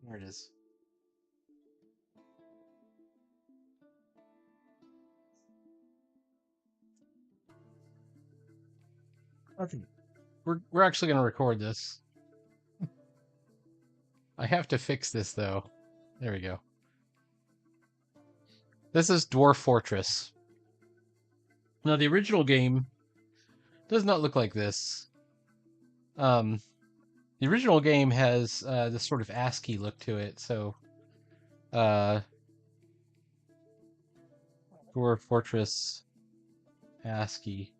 There it is. Okay. We're actually gonna record this. I have to fix this though. There we go. This is Dwarf Fortress. Now the original game does not look like this. Um, the original game has this sort of ASCII look to it. So, uh, Dwarf Fortress ASCII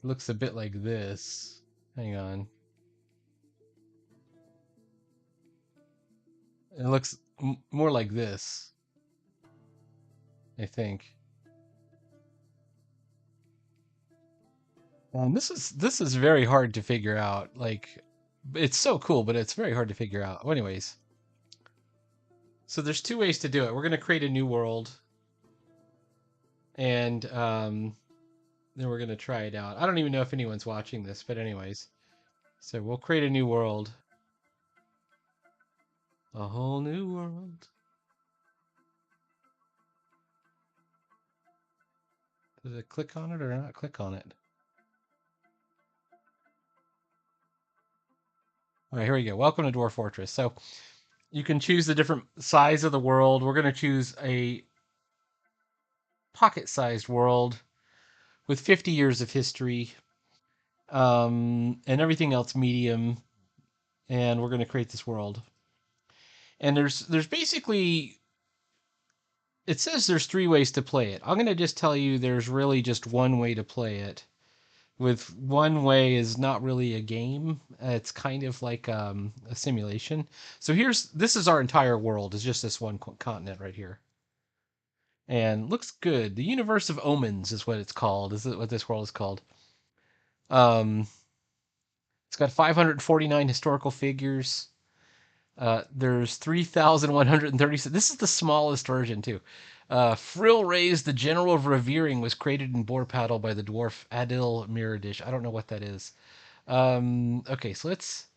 looks a bit like this. Hang on. It looks more like this, I think. This is very hard to figure out. Like, it's so cool, but it's very hard to figure out. Well, anyways, so there's two ways to do it. We're gonna create a new world, and then we're gonna try it out. I don't even know if anyone's watching this, but anyways, so we'll create a new world, a whole new world. Does it click on it or not click on it? All right, here we go. Welcome to Dwarf Fortress. So you can choose the different size of the world. We're gonna choose a pocket-sized world with 50 years of history, and everything else medium. And we're going to create this world. And there's basically, it says there's three ways to play it. I'm going to just tell you there's really just one way to play it. With one way is not really a game. It's kind of like a simulation. So this is our entire world. It's just this one continent right here. And looks good. The Universe of Omens is what it's called. Is what this world is called. Um, it's got 549 historical figures. There's 3,136. This is the smallest version, too. Frill Rays, the General of Revering, was created in Boar Paddle by the dwarf Adil Miradish. I don't know what that is. Okay, so let's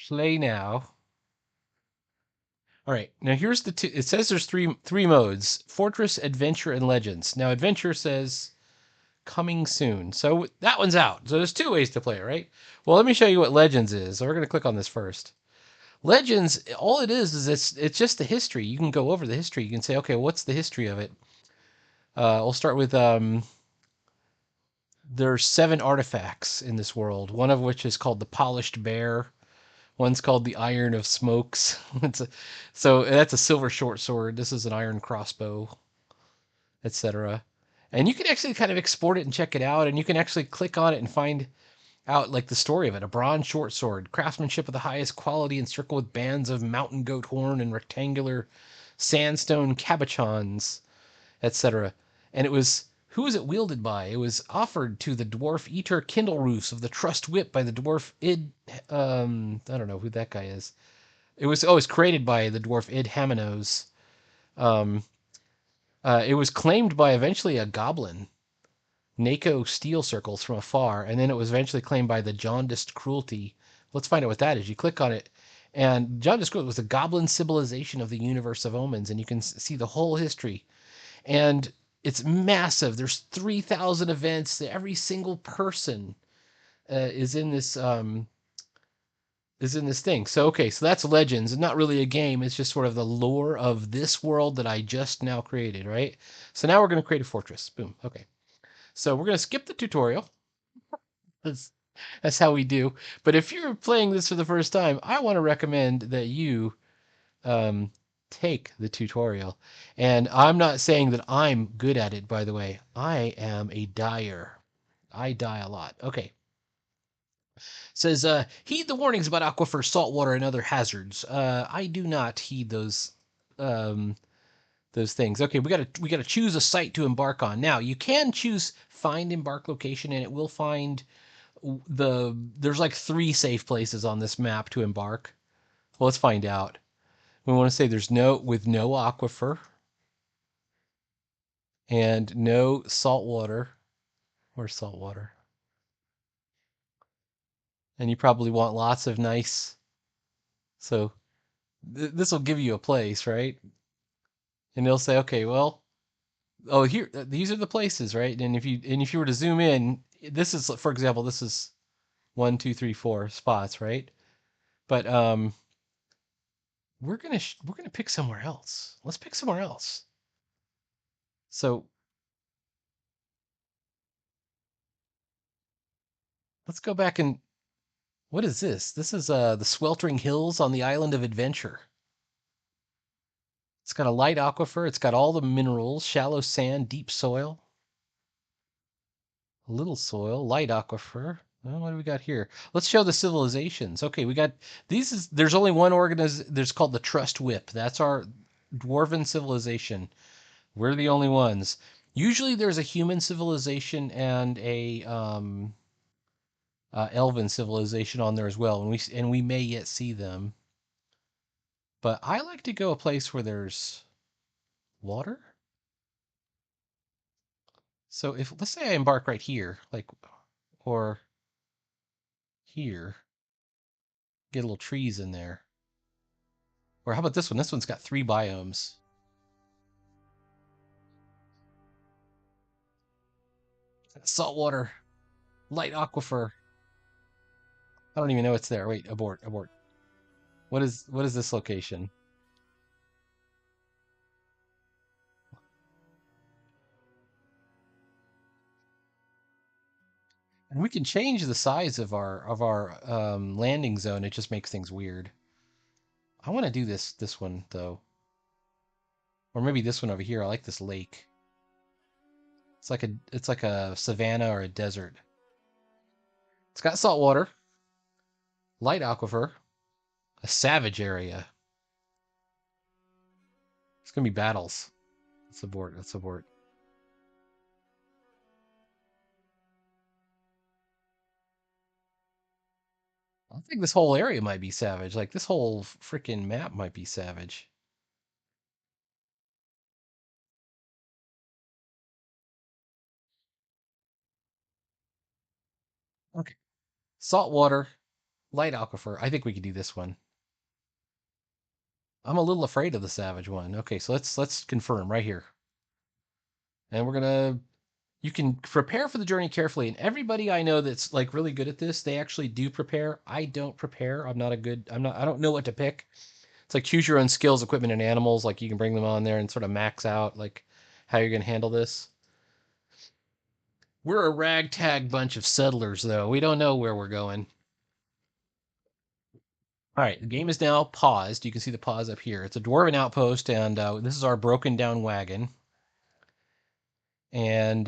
play now. All right, now here's the two. It says there's three modes: Fortress, Adventure, and Legends. Now Adventure says coming soon, so that one's out. So there's two ways to play it, right? Well, let me show you what Legends is. So we're gonna click on this first. Legends, all it is it's just the history. You can go over the history. You can say, okay, what's the history of it? We'll start with there's 7 artifacts in this world. One of which is called the Polished Bear. One's called the Iron of Smokes. So that's a silver short sword. This is an iron crossbow, etc. And you can actually kind of export it and check it out. And you can actually click on it and find out like the story of it. A bronze short sword, craftsmanship of the highest quality, encircled with bands of mountain goat horn and rectangular sandstone cabochons, etc. And it was, who was it wielded by? It was offered to the dwarf Eater Kindleroos of the Trust Whip by the dwarf Id. I don't know who that guy is. It was created by the dwarf Id Hamanos. Um, it was claimed by eventually a goblin, Nako Steel Circles, from afar, and then it was eventually claimed by the Jaundiced Cruelty. Let's find out what that is. You click on it, and Jaundiced Cruelty was the goblin civilization of the Universe of Omens, and you can see the whole history. And it's massive. There's 3,000 events. Every single person is in this thing. So okay, so that's Legends. It's not really a game. It's just sort of the lore of this world that I just now created, right? So now we're going to create a fortress. Boom. Okay. So we're going to skip the tutorial. That's, that's how we do. But if you're playing this for the first time, I want to recommend that you um, take the tutorial. And I'm not saying that I'm good at it, by the way. I am a dyer. I dye a lot. Okay. Says, heed the warnings about aquifers, saltwater, and other hazards. I do not heed um, those things. Okay, we gotta choose a site to embark on. Now you can choose find embark location, and it will find there's like 3 safe places on this map to embark. Well, let's find out. We want to say there's no aquifer and no saltwater. Where's saltwater? and you probably want lots of nice. So this will give you a place, right? And they'll say, okay, well, oh, here, these are the places, right? And if you were to zoom in, this is, for example, this is 1, 2, 3, 4 spots, right? But we're gonna pick somewhere else. Let's pick somewhere else. So let's go back and what is this? This is the sweltering hills on the island of adventure. It's got a light aquifer. It's got all the minerals, shallow sand, deep soil, a little soil, light aquifer. Well, what do we got here? Let's show the civilizations. Okay, we got these. There's only one there's called the Trust Whip. That's our dwarven civilization. We're the only ones. Usually, there's a human civilization and a elven civilization on there as well, and we may yet see them. But I like to go a place where there's water. So if let's say I embark right here, like or here, get little trees in there. Or how about this one? This one's got 3 biomes. Saltwater, light aquifer. I don't even know it's there. Wait, abort, abort. What is this location? And we can change the size of our landing zone. It just makes things weird. I want to do this one though, or maybe this one over here. I like this lake. It's like a savanna or a desert. It's got salt water, light aquifer, a savage area. It's gonna be battles. Let's abort. Let's abort. I think this whole area might be savage. Like this whole freaking map might be savage. Okay. Salt water, light aquifer. I think we could do this one. I'm a little afraid of the savage one. Okay, so let's confirm right here. And we're gonna you can prepare for the journey carefully. And everybody I know that's like really good at this, they actually do prepare. I don't prepare. I don't know what to pick. It's like choose your own skills, equipment, and animals. Like you can bring them on there and sort of max out like how you're gonna handle this. We're a ragtag bunch of settlers, though. We don't know where we're going. All right, the game is now paused. You can see the pause up here. It's a dwarven outpost, and this is our broken down wagon. And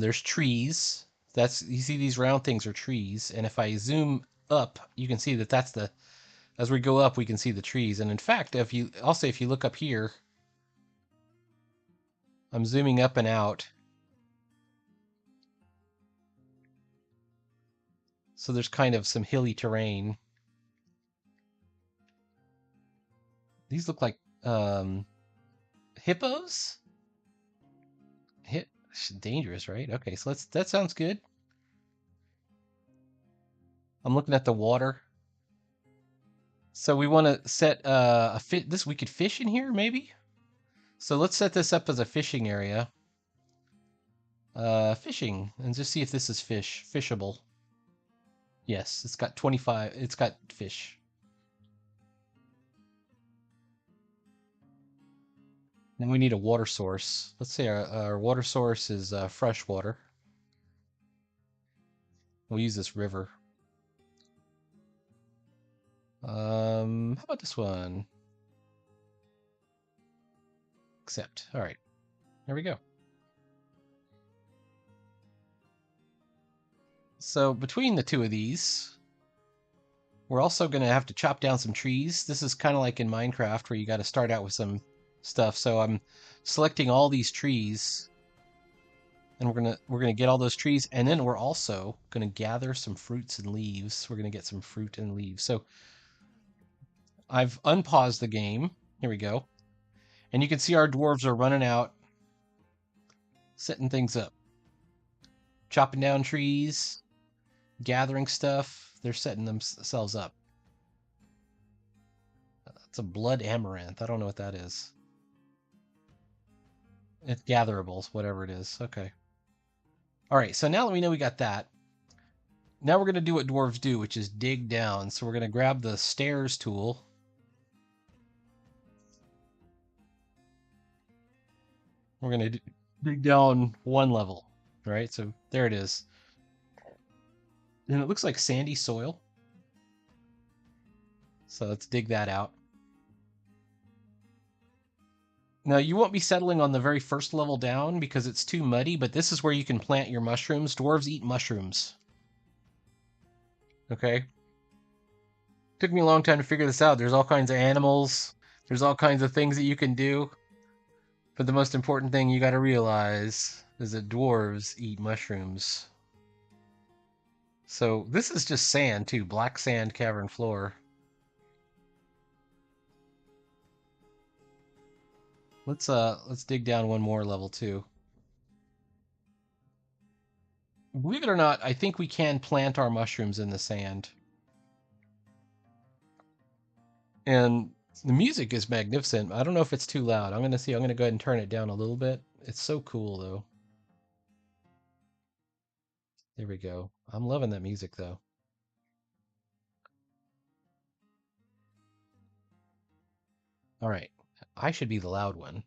there's trees. You see these round things are trees. And if I zoom up, you can see that as we go up, we can see the trees. And in fact, I'll say if you look up here, I'm zooming up and out. So there's kind of some hilly terrain. These look like hippos. Hit dangerous, right? Okay, so that sounds good. I'm looking at the water. So we want to set a fit. We could fish in here, maybe. So let's set this up as a fishing area. Fishing, and just see if this is fishable. Yes, it's got 25. It's got fish. Now we need a water source. Let's say our water source is fresh water. We'll use this river. How about this one? Accept. All right, there we go. So between the two of these, we're also going to have to chop down some trees. This is kind of like in Minecraft where you got to start out with some stuff. So I'm selecting all these trees, and we're gonna get all those trees, and then we're also going to gather some fruits and leaves. We're going to get some fruit and leaves. So I've unpaused the game. Here we go. And you can see our dwarves are running out, setting things up, chopping down trees, gathering stuff. They're setting themselves up. It's a blood amaranth. I don't know what that is. It's gatherables, whatever it is. Okay. All right. So now that we know we got that, now we're going to do what dwarves do, which is dig down. So we're going to grab the stairs tool. We're going to dig down one level. All right. So there it is. And it looks like sandy soil. So let's dig that out. Now, you won't be settling on the very first level down because it's too muddy, but this is where you can plant your mushrooms. Dwarves eat mushrooms. Okay? Took me a long time to figure this out. There's all kinds of animals. There's all kinds of things that you can do. But the most important thing you got to realize is that dwarves eat mushrooms. So this is just sand too, black sand cavern floor. Let's dig down one more level too. Believe it or not, I think we can plant our mushrooms in the sand. And the music is magnificent. I don't know if it's too loud. I'm going to see. I'm going to go ahead and turn it down a little bit. It's so cool though. There we go. I'm loving that music though. All right. I should be the loud one.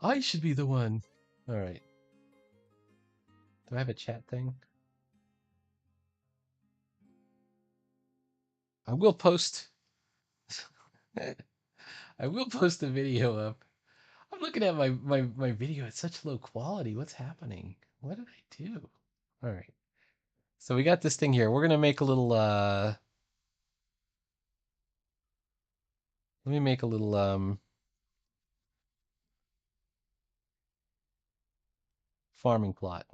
I should be the one. All right. Do I have a chat thing? I will post. I will post the video up. I'm looking at my video at such low quality. What's happening? What did I do? All right. So we got this thing here. We're gonna make a little. Let me make a little farming plot.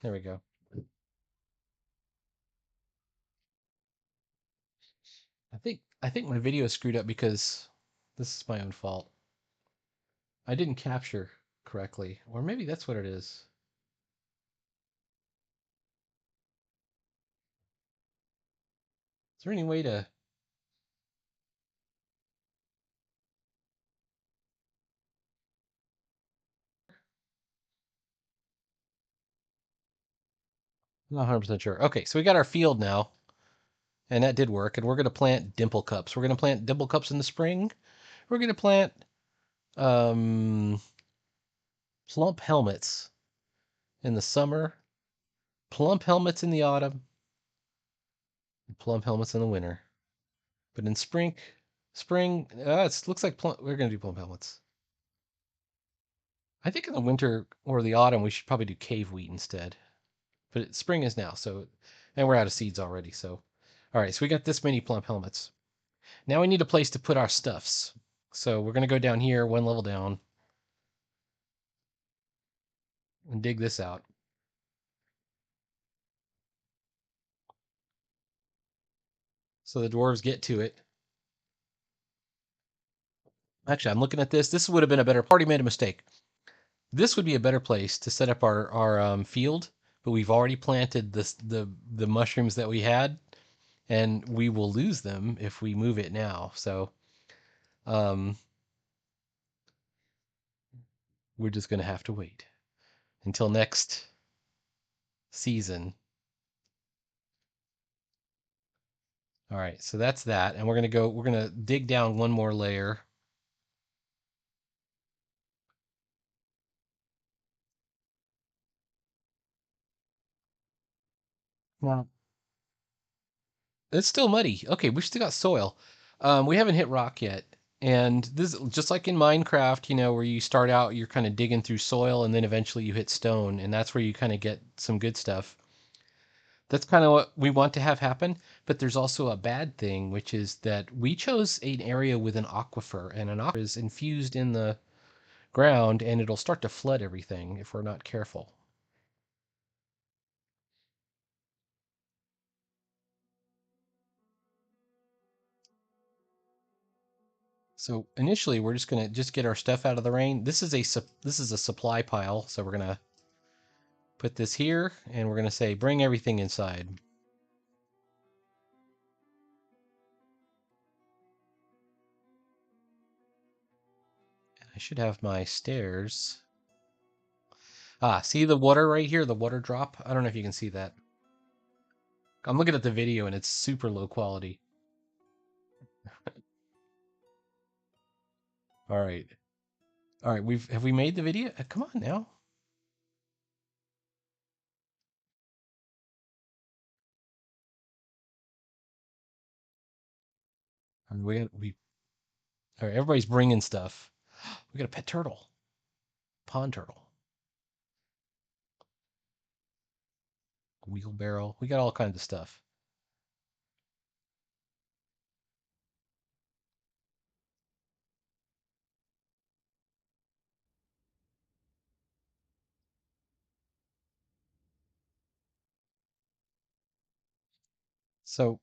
There we go. I think my video is screwed up because this is my own fault. I didn't capture correctly, or maybe that's what it is. Is there any way to? I'm not 100% sure. Okay, so we got our field now, and that did work. And we're gonna plant dimple cups. We're gonna plant dimple cups in the spring. We're gonna plant um, plump helmets in the summer, plump helmets in the autumn, and plump helmets in the winter. But in spring, it looks like we're gonna do plump helmets. I think in the winter or the autumn we should probably do cave wheat instead. But spring is now, so and we're out of seeds already. So, all right, so we got this many plump helmets. Now we need a place to put our stuffs. So we're gonna go down here, one level down, and dig this out. So the dwarves get to it. Actually, I'm looking at this. This would have been a better. Already made a mistake. This would be a better place to set up our field, but we've already planted the mushrooms that we had, and we will lose them if we move it now. So we're just gonna have to wait until next season. All right, so that's that, and we're gonna dig down one more layer. Wow. It's still muddy. Okay, we still got soil. We haven't hit rock yet. And this, just like in Minecraft, where you start out, you're kind of digging through soil and then eventually you hit stone, and that's where you kind of get some good stuff. That's kind of what we want to have happen. But there's also a bad thing, which is that we chose an area with an aquifer, and an aquifer is infused in the ground and it'll start to flood everything if we're not careful. So initially, we're just gonna get our stuff out of the rain. This is a supply pile, so we're gonna put this here, and we're gonna say bring everything inside. I should have my stairs. Ah, see the water right here, the water drop? I don't know if you can see that. I'm looking at the video and it's super low quality. All right. All right, have we made the video? Come on now. We all right, everybody's bringing stuff. We got a pet turtle. Pond turtle. Wheelbarrow. We got all kinds of stuff. So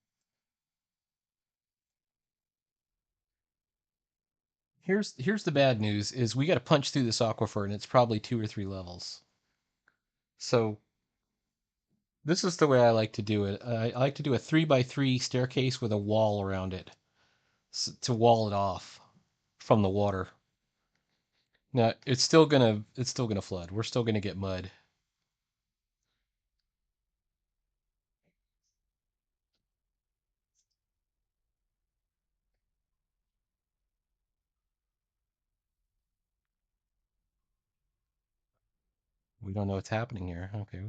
here's the bad news is we got to punch through this aquifer and it's probably 2 or 3 levels. So this is the way I like to do it. I like to do a 3x3 staircase with a wall around it to wall it off from the water. Now it's still gonna flood. We're still gonna get mud. We don't know what's happening here. Okay.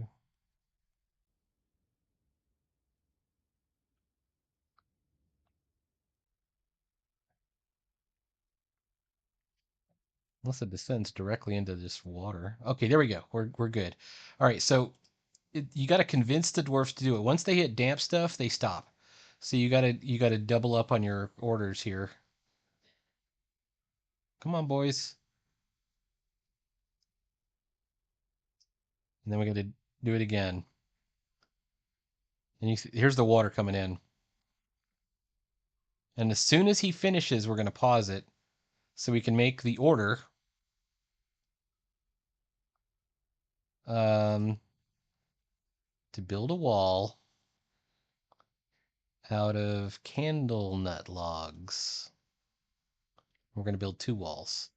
Unless it descends directly into this water. Okay, there we go. We're good. All right, so you got to convince the dwarfs to do it. Once they hit damp stuff, they stop. So you gotta double up on your orders here. Come on, boys. And then we got to do it again. And here's the water coming in. And as soon as he finishes, we're gonna pause it so we can make the order. Um, to build a wall out of candle nut logs. We're gonna build 2 walls.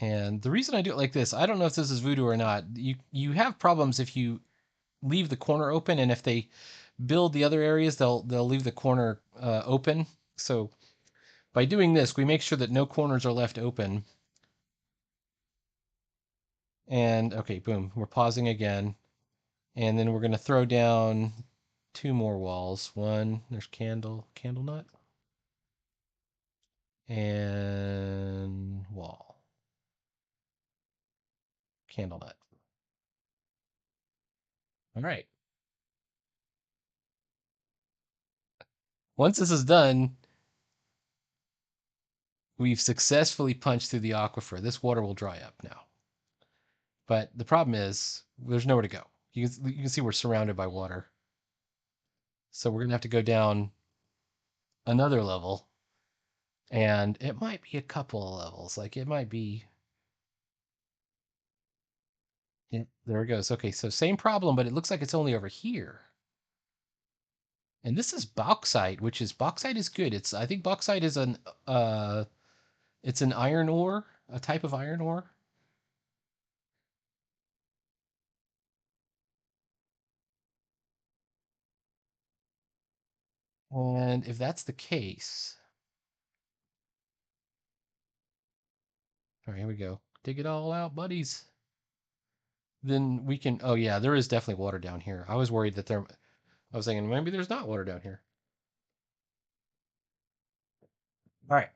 And the reason I do it like this, I don't know if this is voodoo or not. You have problems if you leave the corner open, and if they build the other areas, they'll leave the corner open. So by doing this, we make sure that no corners are left open. And okay, boom, we're pausing again, and then we're gonna throw down 2 more walls. One, there's candle nut, and wall, candle nut. All right. Once this is done, we've successfully punched through the aquifer. This water will dry up now. But the problem is there's nowhere to go. You can see we're surrounded by water. So we're going to have to go down another level. And it might be a couple of levels. Like it might be. Yeah, there it goes. Okay, so same problem, but it looks like it's only over here. And this is bauxite, which is bauxite is good. I think bauxite is it's an iron ore, a type of iron ore. And if that's the case, all right, here we go. Dig it all out, buddies. Then we can. Oh yeah, there is definitely water down here. I was worried that there. I was thinking maybe there's not water down here. All right.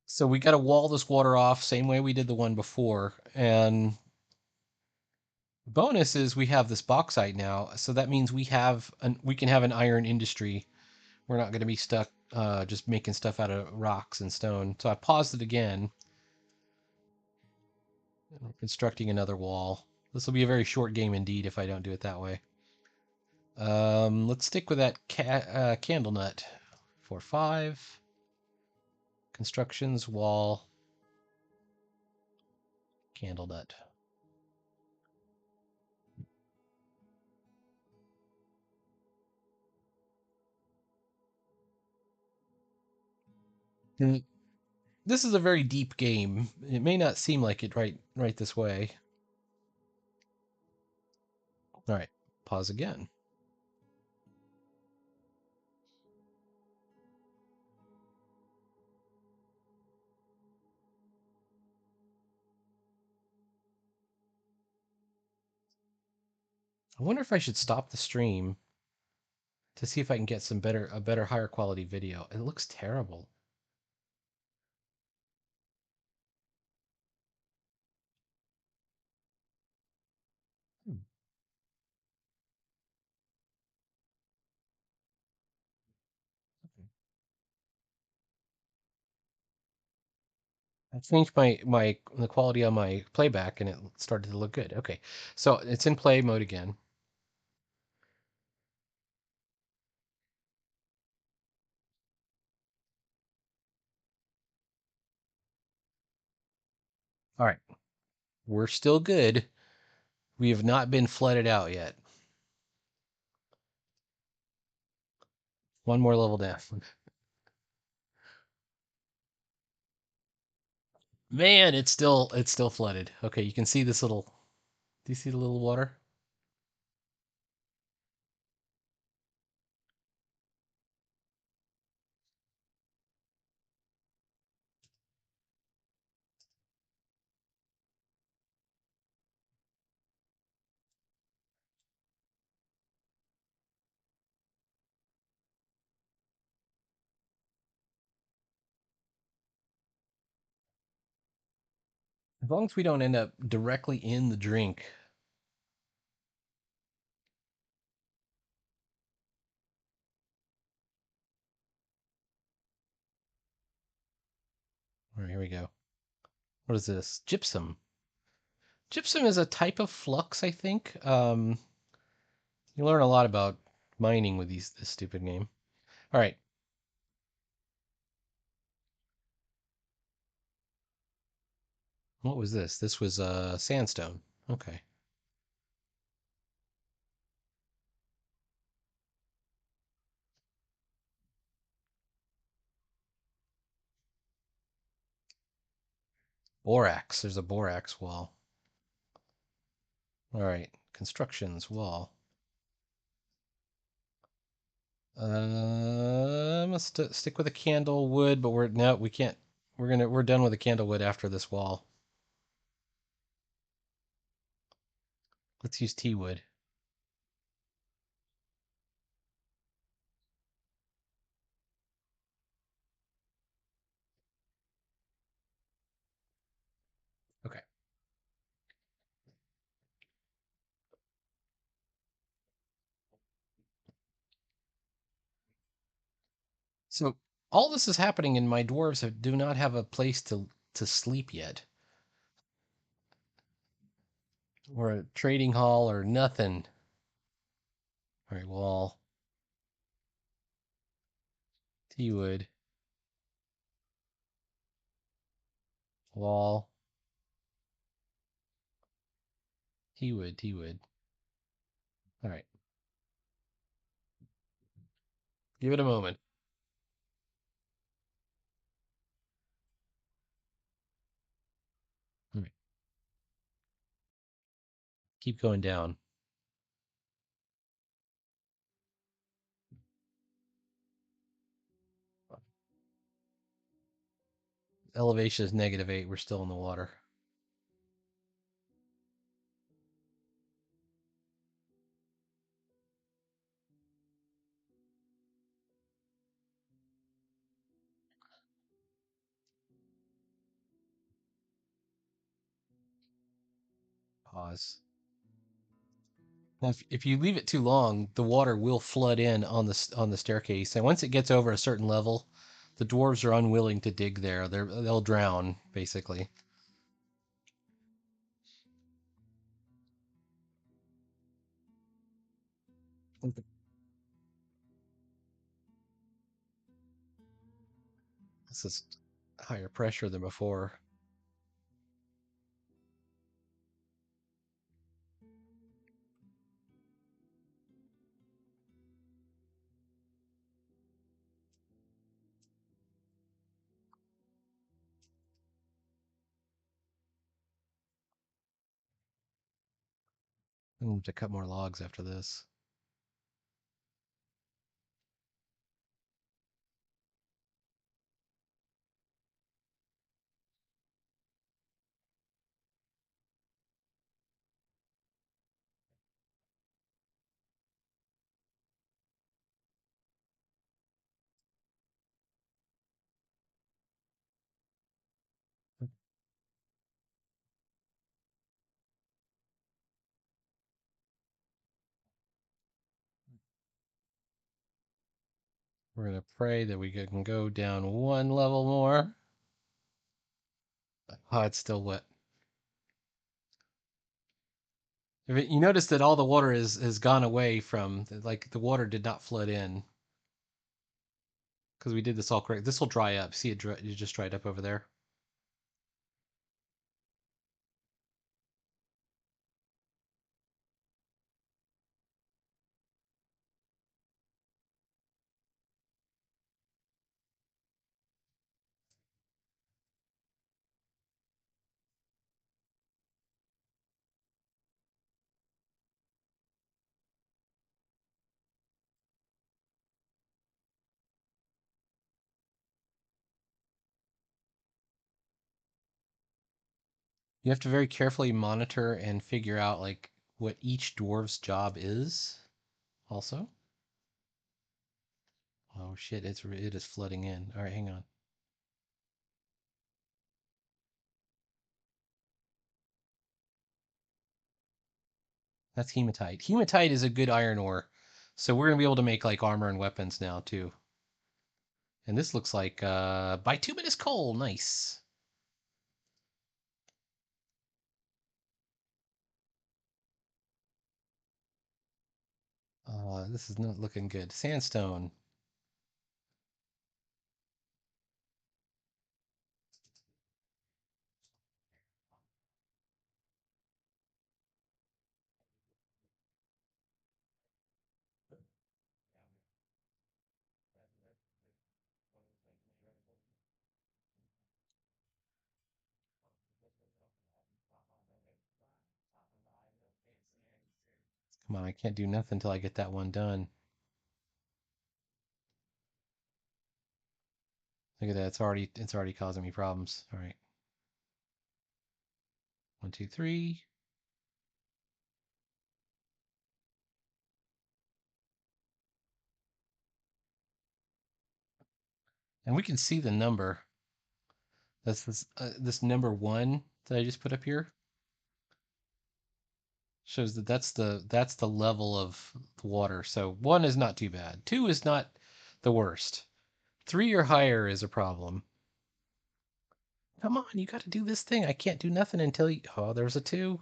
So we got to wall this water off, same way we did the one before. And bonus is we have this bauxite now, so that means we can have an iron industry. We're not going to be stuck just making stuff out of rocks and stone. So I paused it again. Constructing another wall. This will be a very short game indeed if I don't do it that way. Let's stick with that candle nut. 4, 5. Constructions, wall, candle nut. Hmm. This is a very deep game. It may not seem like it right this way. All right, pause again. I wonder if I should stop the stream to see if I can get a better, higher quality video. It looks terrible. Hmm. Okay. I changed the quality on my playback and it started to look good. Okay, so it's in play mode again. All right, we're still good. We have not been flooded out yet. One more level down. Man, it's still flooded. Okay, you can see this little. Do you see the little water? As long as we don't end up directly in the drink. All right, here we go. What is this? Gypsum. Gypsum is a type of flux, I think. You learn a lot about mining with this stupid game. All right. What was this? This was sandstone. Okay. Borax. There's a borax wall. All right. Constructions wall. I must stick with a candle wood, but we're no, we can't. We're done with the candle wood after this wall. Let's use tea wood. Okay. So all this is happening, and my do not have a place to sleep yet, or a trading hall, or nothing. All right, wall, tea wood, wall, tea wood, tea wood. All right, give it a moment. All right, keep going down. Elevation is -8. We're still in the water. Pause. Now, if you leave it too long, the water will flood in on the staircase, and once it gets over a certain level, the dwarves are unwilling to dig there. They'll drown basically. This is higher pressure than before. I'm going to cut more logs after this. We're going to pray that we can go down one level more. Oh, it's still wet. You notice that all the water has gone away from, like, the water did not flood in because we did this all correct. This will dry up. See, it just dried up over there. You have to very carefully monitor and figure out like what each dwarf's job is. Also, oh shit, it is flooding in. All right, hang on. That's hematite. Hematite is a good iron ore, so we're gonna be able to make like armor and weapons now too. And this looks like bituminous coal. Nice. This is not looking good. Sandstone. Come on, I can't do nothing until I get that one done. Look at that. It's already causing me problems. All right. 1, 2, 3. And we can see the number. That's this number 1 that I just put up here shows that that's the level of the water. So 1 is not too bad. 2 is not the worst. 3 or higher is a problem. Come on, you got to do this thing. I can't do nothing until you. Oh, there's a 2.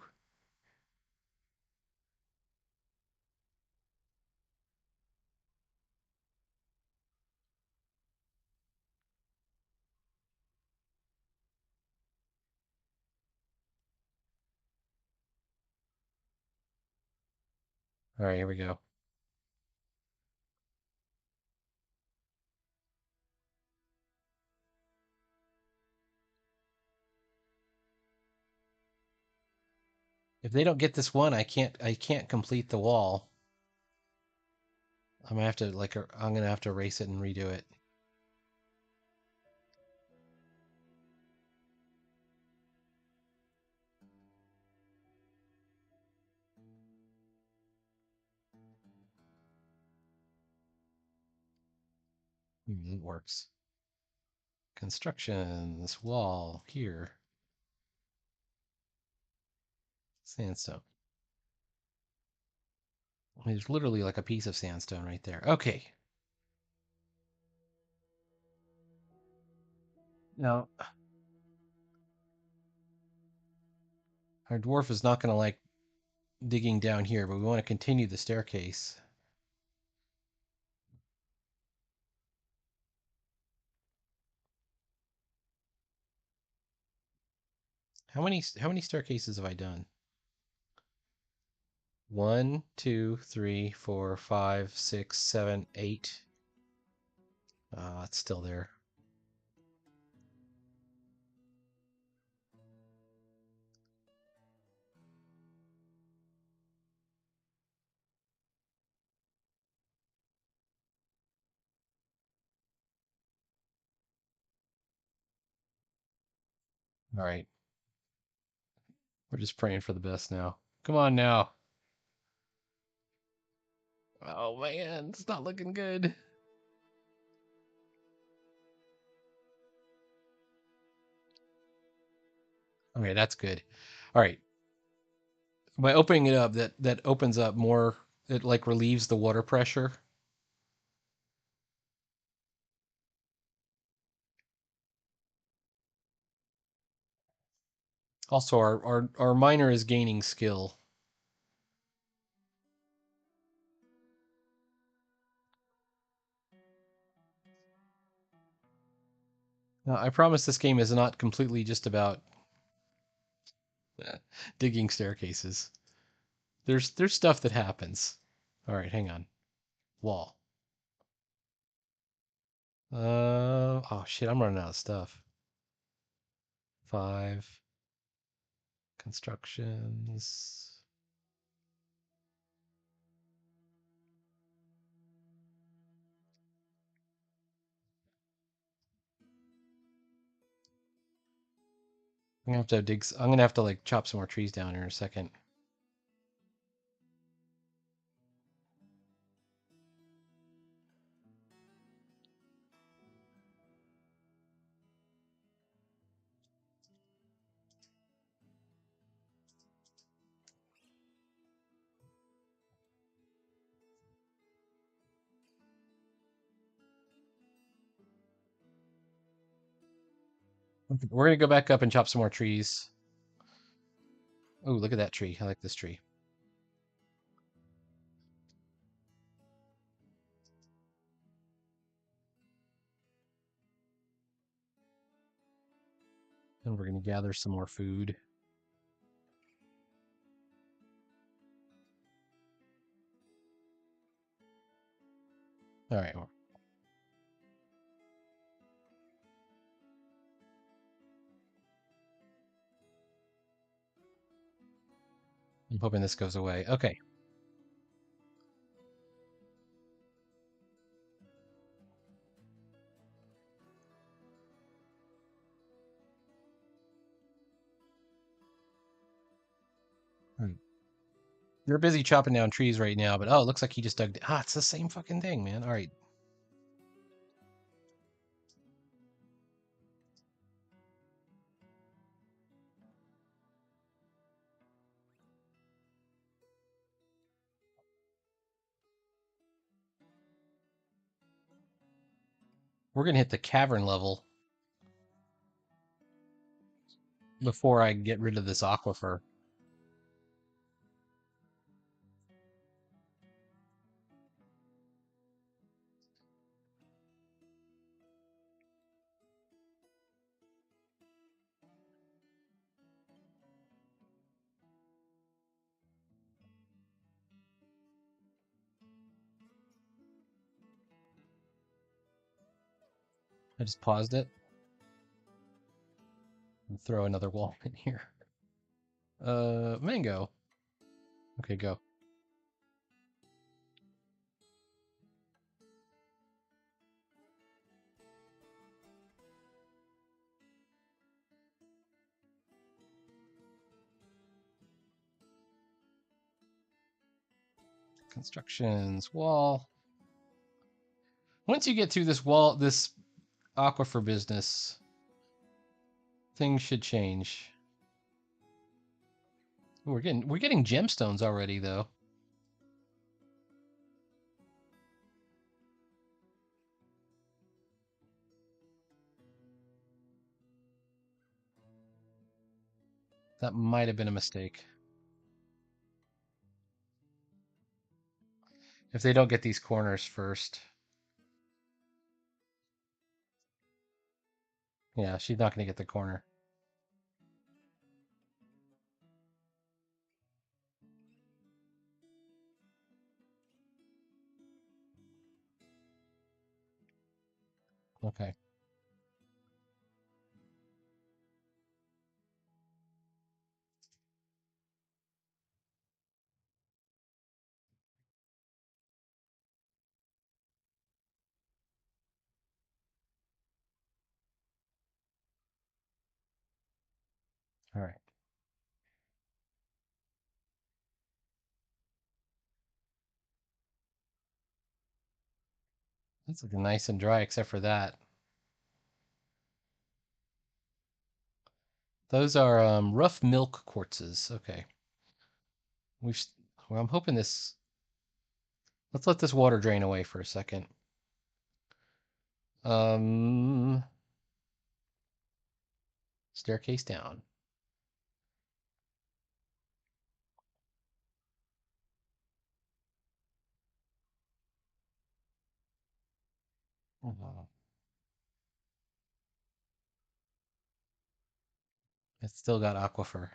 All right, here we go. If they don't get this one, I can't complete the wall. I'm gonna have to I'm gonna have to erase it and redo it. It works. Construction, this wall here. Sandstone. There's literally like a piece of sandstone right there. Okay. Now, our dwarf is not going to like digging down here, but we want to continue the staircase. How many staircases have I done? 1, 2, 3, 4, 5, 6, 7, 8. It's still there. All right. We're just praying for the best now. Come on now. Oh man, it's not looking good. Okay, that's good. All right. By opening it up, that opens up more. It like relieves the water pressure. Also, our miner is gaining skill. Now, I promise this game is not completely just about digging staircases. There's stuff that happens. All right, hang on. Wall. Oh shit, I'm running out of stuff. 5 constructions. I'm gonna have to like chop some more trees down here in a second. We're gonna go back up and chop some more trees. Oh, look at that tree. I like this tree. And we're gonna gather some more food. All right. I'm hoping this goes away. Okay. Hmm. You're busy chopping down trees right now, but oh, it looks like he just dug. It's the same fucking thing, man. All right. We're gonna hit the cavern level before I get rid of this aquifer. I just paused it and throw another wall in here. Mango. Okay, go. Constructions, wall. Once you get through this aquifer business, things should change. We're getting gemstones already though. That might have been a mistake. If they don't get these corners first. Yeah, she's not going to get the corner. Okay. All right. That's looking nice and dry, except for that. Those are rough milk quartzes. Okay. We've. Well, I'm hoping this. Let's let this water drain away for a second. Um, Staircase down. Mhm. It's still got aquifer.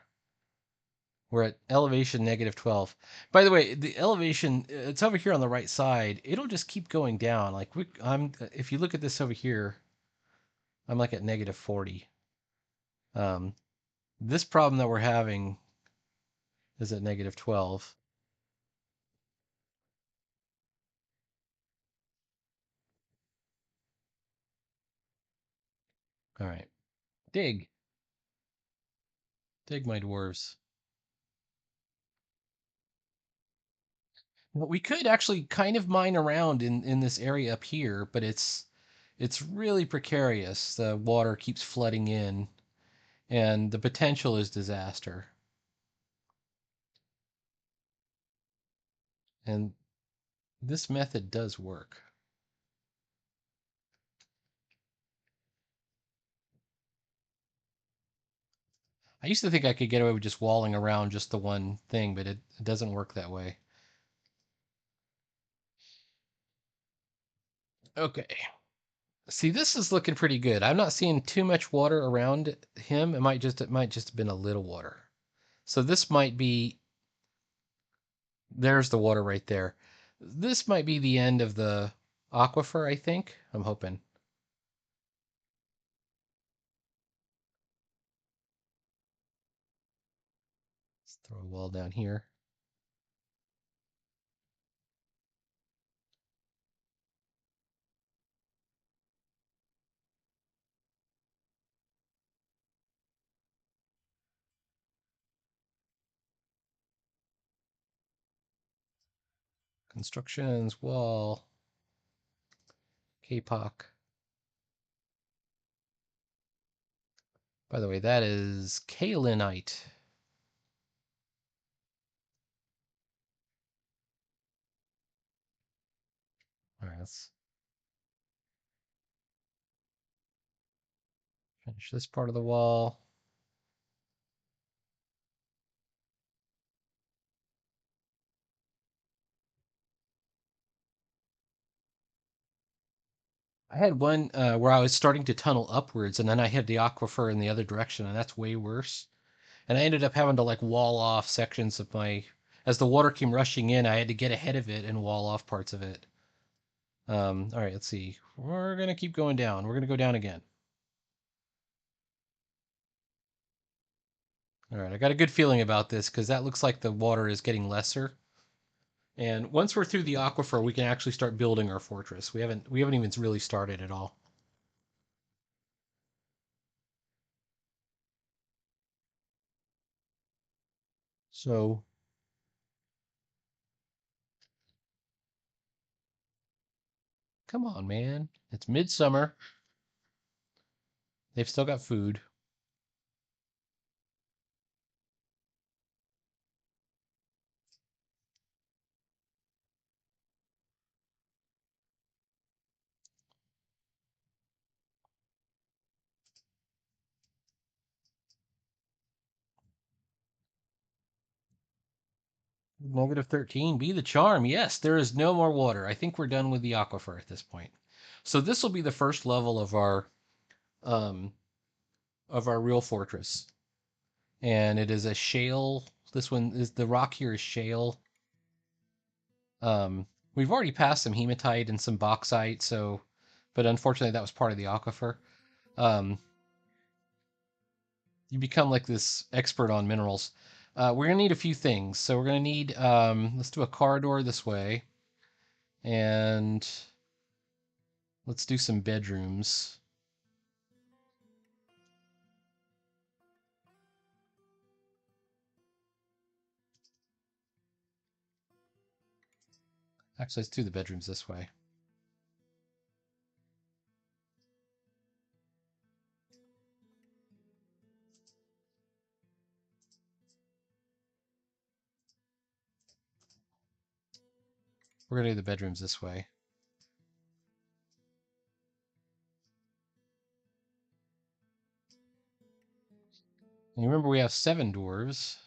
We're at elevation -12. By the way, the elevation, it's over here on the right side. It'll just keep going down. Like if you look at this over here, I'm like at -40. Um, this problem that we're having is at -12. All right. Dig. Dig, my dwarves. Well, we could actually kind of mine around in this area up here, but it's really precarious. The water keeps flooding in, and the potential is disaster. And this method does work. I used to think I could get away with just walling around just the one thing, but it doesn't work that way. Okay. See, this is looking pretty good. I'm not seeing too much water around him. It might just have been a little water. So this might be there's the water right there. This might be the end of the aquifer, I think. I'm hoping. Let's throw a wall down here. Constructions, wall, K-Poc. By the way, that is kaolinite. All right, let's finish this part of the wall. I had one where I was starting to tunnel upwards, and then I had the aquifer in the other direction, and that's way worse. And I ended up having to like wall off sections of my. As the water came rushing in, I had to get ahead of it and wall off parts of it. All right, let's see. We're gonna keep going down. We're gonna go down again. All right, I got a good feeling about this because that looks like the water is getting lesser. And once we're through the aquifer, we can actually start building our fortress. We haven't even really started at all. So come on, man. It's midsummer. They've still got food. -13, be the charm. Yes, there is no more water. I think we're done with the aquifer at this point. So this will be the first level um of our real fortress. And it is a shale. This one is the rock here is shale. Um we've already passed some hematite and some bauxite, so but unfortunately that was part of the aquifer. Um, you become like this expert on minerals. We're gonna need a few things. So we're gonna need let's do a corridor this way, and let's do some bedrooms. Actually, let's do the bedrooms this way. We're gonna do the bedrooms this way. And you remember we have 7 dwarves.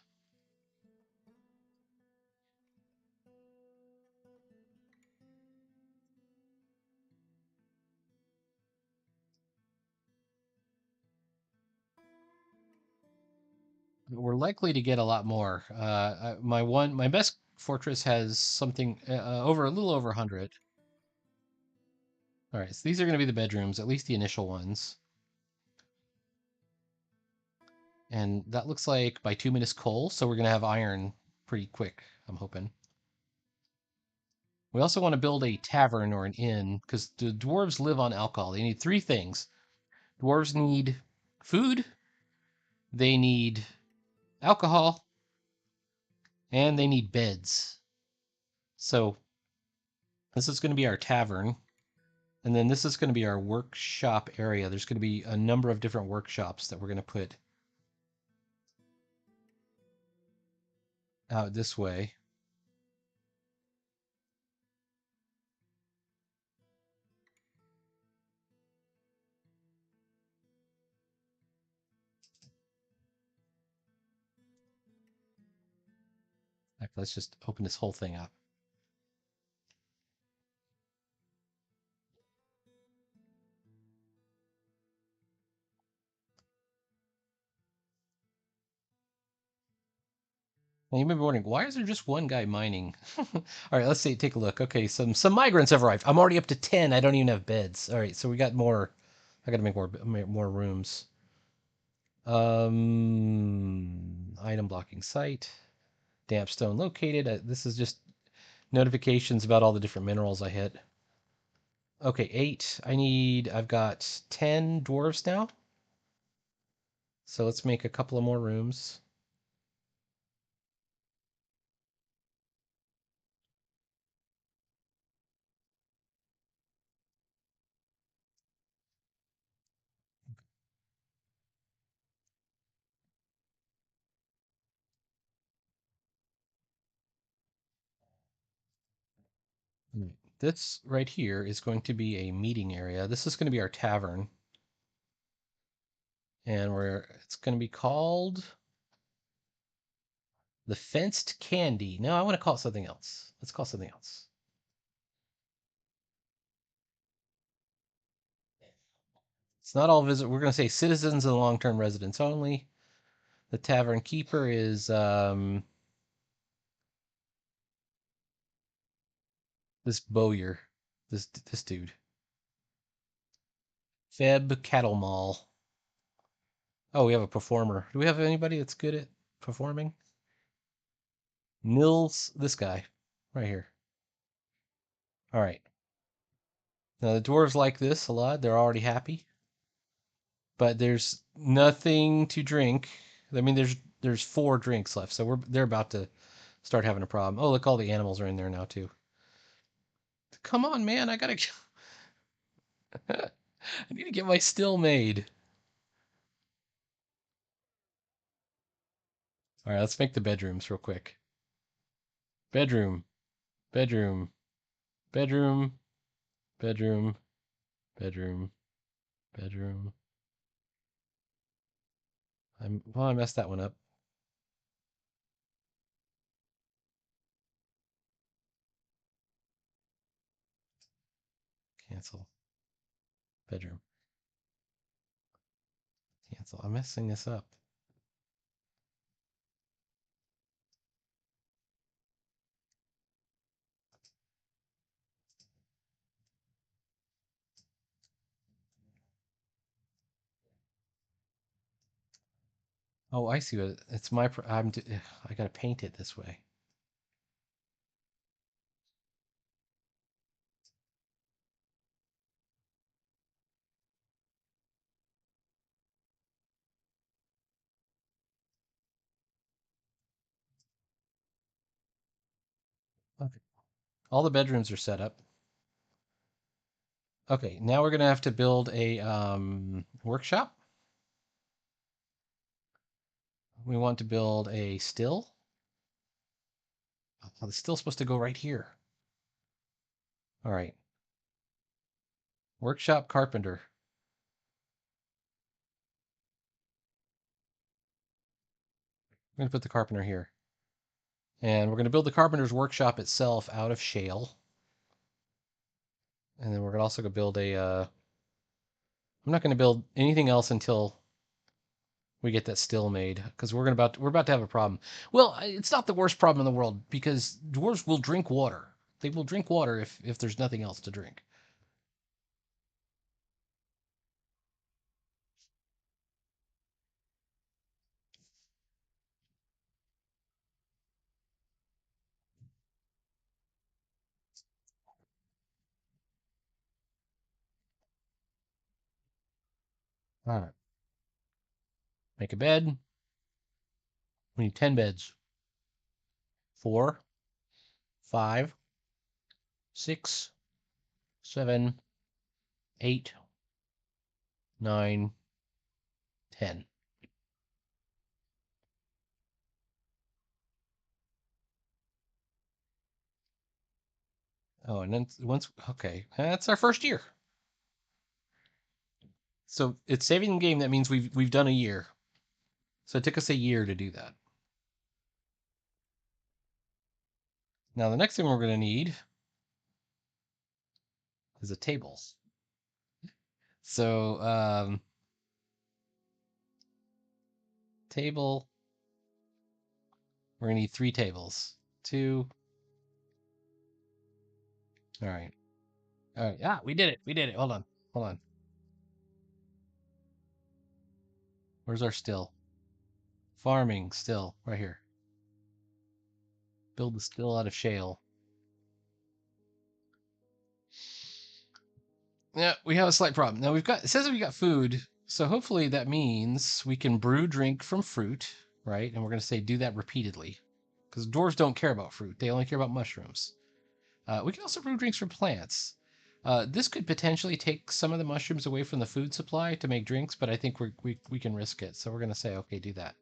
We're likely to get a lot more. My best fortress has something over a little over 100. All right, so these are going to be the bedrooms, at least the initial ones. And that looks like bituminous coal, so we're going to have iron pretty quick, I'm hoping. We also want to build a tavern or an inn, because the dwarves live on alcohol. They need 3 things. Dwarves need food, they need alcohol, and they need beds. So this is going to be our tavern. And then this is going to be our workshop area. There's going to be a number of different workshops that we're going to put out this way. Let's just open this whole thing up. Now you may be wondering, why is there just one guy mining? All right, let's see. Take a look. Okay, some migrants have arrived. I'm already up to 10. I don't even have beds. All right, so we got more. I got to make more rooms. Item blocking site. Damp stone located. This is just notifications about all the different minerals I hit. Okay, 8. I've got 10 dwarves now. So let's make a couple of more rooms. This right here is going to be a meeting area. This is going to be our tavern. And it's going to be called the Fenced Candy. No, I want to call it something else. Let's call it something else. It's not all visit. We're going to say citizens and long-term residents only. The tavern keeper is this Bowyer, this dude. Feb Cattle Mall. Oh, we have a performer. Do we have anybody that's good at performing? Nils, this guy, right here. All right. Now the dwarves like this a lot. They're already happy, but there's nothing to drink. I mean, there's 4 drinks left, so they're about to start having a problem. Oh, look, all the animals are in there now too. Come on, man! I need to get my still made. All right, let's make the bedrooms real quick. Bedroom, bedroom, bedroom, bedroom, bedroom, bedroom. I messed that one up. Cancel. Bedroom. Cancel. I'm messing this up. Oh, I see what it's my. I gotta paint it this way. Okay. All the bedrooms are set up. Okay, now we're gonna have to build a workshop. We want to build a still. Oh, the still's supposed to go right here. All right. Workshop carpenter. We're gonna put the carpenter here. And we're gonna build the carpenter's workshop itself out of shale. And then we're gonna also go build a I'm not gonna build anything else until we get that still made, because we're about to have a problem. Well, it's not the worst problem in the world because dwarves will drink water. They will drink water if there's nothing else to drink. All right. Make a bed. We need 10 beds. 4, 5, 6, 7, 8, 9, 10. Oh, and then once okay, that's our first year. So it's saving the game. That means we've done a year. So it took us a year to do that. Now the next thing we're going to need is a table. So table. We're gonna need 3 tables. 2. All right. All right. Ah, we did it. We did it. Hold on. Hold on. Where's our still? Farming still right here. Build the still out of shale. Yeah, we have a slight problem. Now it says that we got food, so hopefully that means we can brew drink from fruit, right? And we're gonna say do that repeatedly. Because dwarves don't care about fruit, they only care about mushrooms. We can also brew drinks from plants. This could potentially take some of the mushrooms away from the food supply to make drinks, but I think we can risk it. So we're gonna say, okay, do that.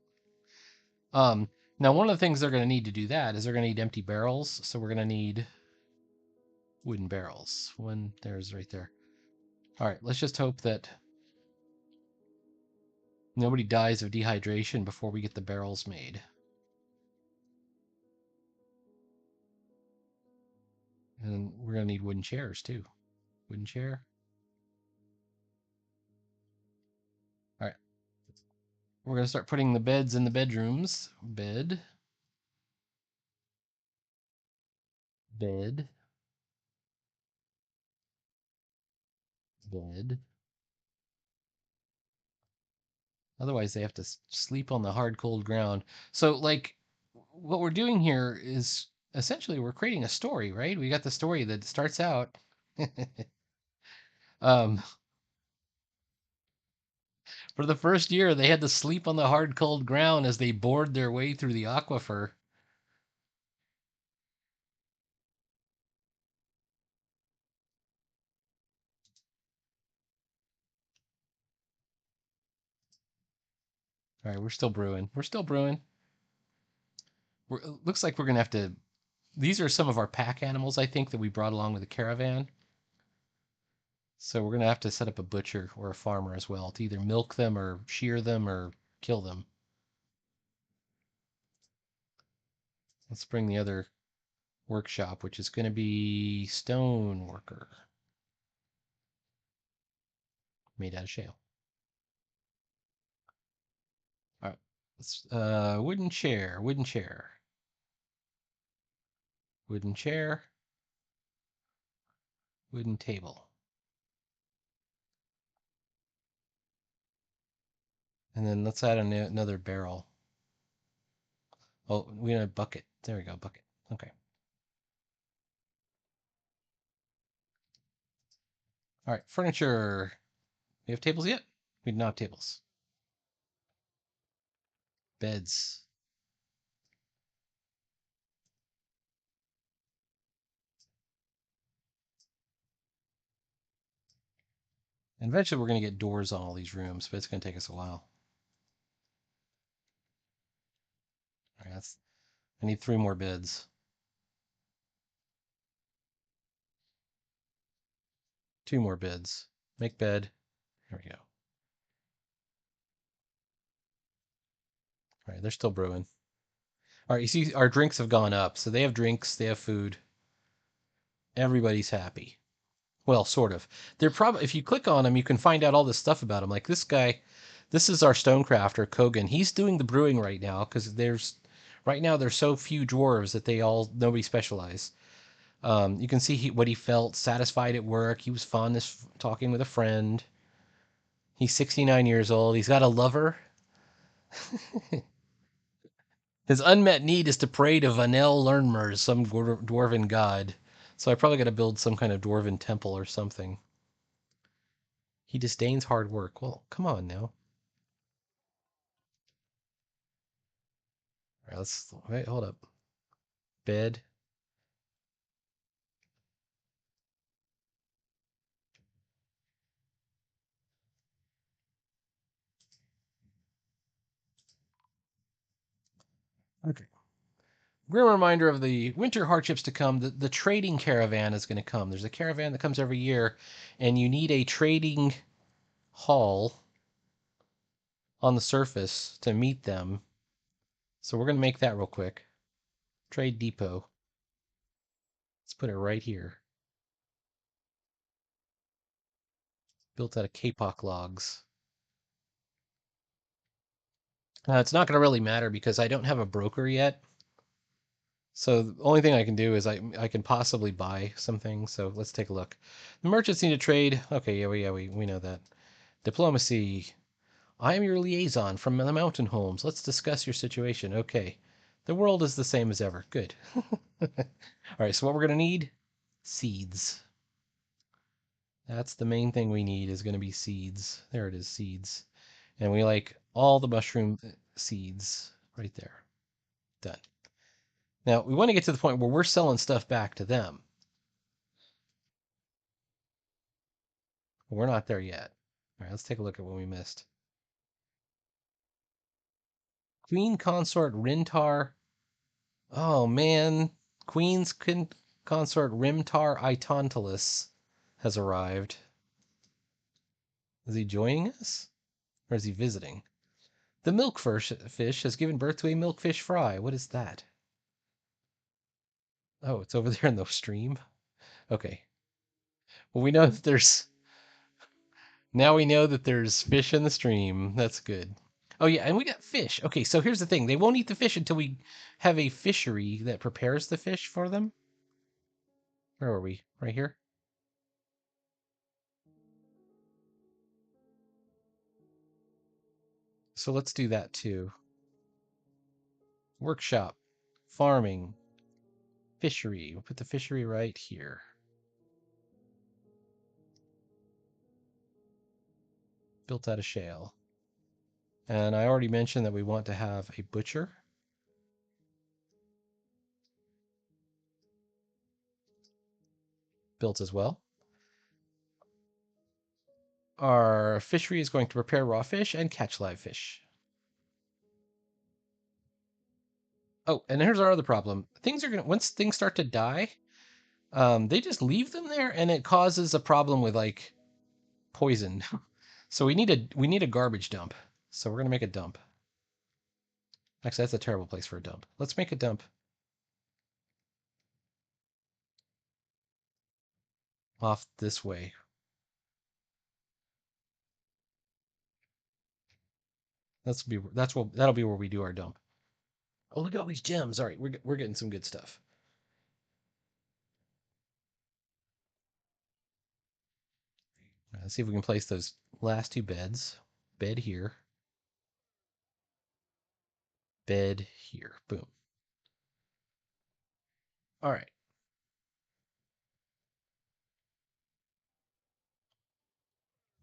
Um, Now one of the things they're gonna need to do that is they're gonna need empty barrels. So we're gonna need wooden barrels. One there's right there. All right, let's just hope that nobody dies of dehydration before we get the barrels made. And we're gonna need wooden chairs too. Wooden chair. All right, we're gonna start putting the beds in the bedrooms. Bed, bed, bed. Otherwise, they have to sleep on the hard, cold ground. So, like, what we're doing here is essentially we're creating a story, right? We got the story that starts out. um, for the first year, they had to sleep on the hard, cold ground as they bored their way through the aquifer. All right, we're still brewing. We're still brewing. It looks like we're gonna have to. These are some of our pack animals, I think, that we brought along with the caravan. So we're gonna have to set up a butcher or a farmer as well to either milk them or shear them or kill them. Let's bring the other workshop, which is going to be stone worker made out of shale. All right. Let's, wooden chair, wooden chair, wooden chair, wooden table. And then let's add another barrel. Oh, we need a bucket. There we go, bucket. Okay. All right, furniture. We have tables yet? We do not have tables. Beds. And eventually we're going to get doors on all these rooms, but it's going to take us a while. All right, I need 3 more beds. 2 more beds. Make bed. There we go. All right, they're still brewing. All right, you see our drinks have gone up. So they have drinks, they have food. Everybody's happy. Well, sort of. They're probably, if you click on them, you can find out all this stuff about them. Like this guy, this is our stonecrafter, Kogan. He's doing the brewing right now because right now there's so few dwarves that nobody specialize. You can see what he felt, satisfied at work. He was fond of talking with a friend. He's 69 years old. He's got a lover. His unmet need is to pray to Vanel Lernmers, some dwarven god. So I probably got to build some kind of dwarven temple or something. He disdains hard work. Well, come on now. All right, wait, hold up. Bed. Okay. Grim reminder of the winter hardships to come. The trading caravan is going to come. There's a caravan that comes every year, and you need a trading hall on the surface to meet them. So we're going to make that real quick. Trade depot. Let's put it right here. Built out of kapok logs. It's not going to really matter because I don't have a broker yet. So the only thing I can do is I can possibly buy some things. So let's take a look. The merchants need to trade. Okay, we know that. Diplomacy. I am your liaison from the mountain homes. Let's discuss your situation. Okay. The world is the same as ever. Good. All right, so what we're going to need? Seeds. That's the main thing we need is going to be seeds. There it is, seeds. And we like all the mushroom seeds right there. Done. Now, we want to get to the point where we're selling stuff back to them. We're not there yet. All right, let's take a look at what we missed. Queen Consort Rintar. Oh, man. Consort Rimtar Itontalis has arrived. Is he joining us? Or is he visiting? The milkfish has given birth to a milkfish fry. What is that? Oh, it's over there in the stream? Okay. Well, we know that now we know that there's fish in the stream. That's good. Oh yeah, and we got fish. Okay, so here's the thing. They won't eat the fish until we have a fishery that prepares the fish for them. Where are we? Right here? So let's do that too. Workshop, farming, fishery. We'll put the fishery right here. Built out of shale. And I already mentioned that we want to have a butcher. Built as well. Our fishery is going to prepare raw fish and catch live fish. Oh, and here's our other problem. Once things start to die, they just leave them there and it causes a problem with like poison. So we need a garbage dump. So we're gonna make a dump. Actually, that's a terrible place for a dump. Let's make a dump off this way. That'll be where we do our dump. Oh, look at all these gems. All right, we're getting some good stuff. Let's see if we can place those last 2 beds. Bed here. bed here. Boom. All right.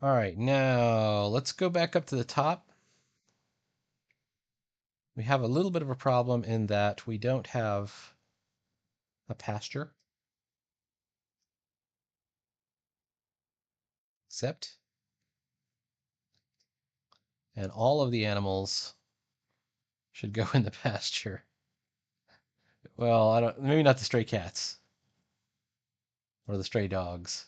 All right, now let's go back up to the top. We have a little bit of a problem in that we don't have a pasture. Except, and all of the animals should go in the pasture. Well, I don't, maybe not the stray cats or the stray dogs,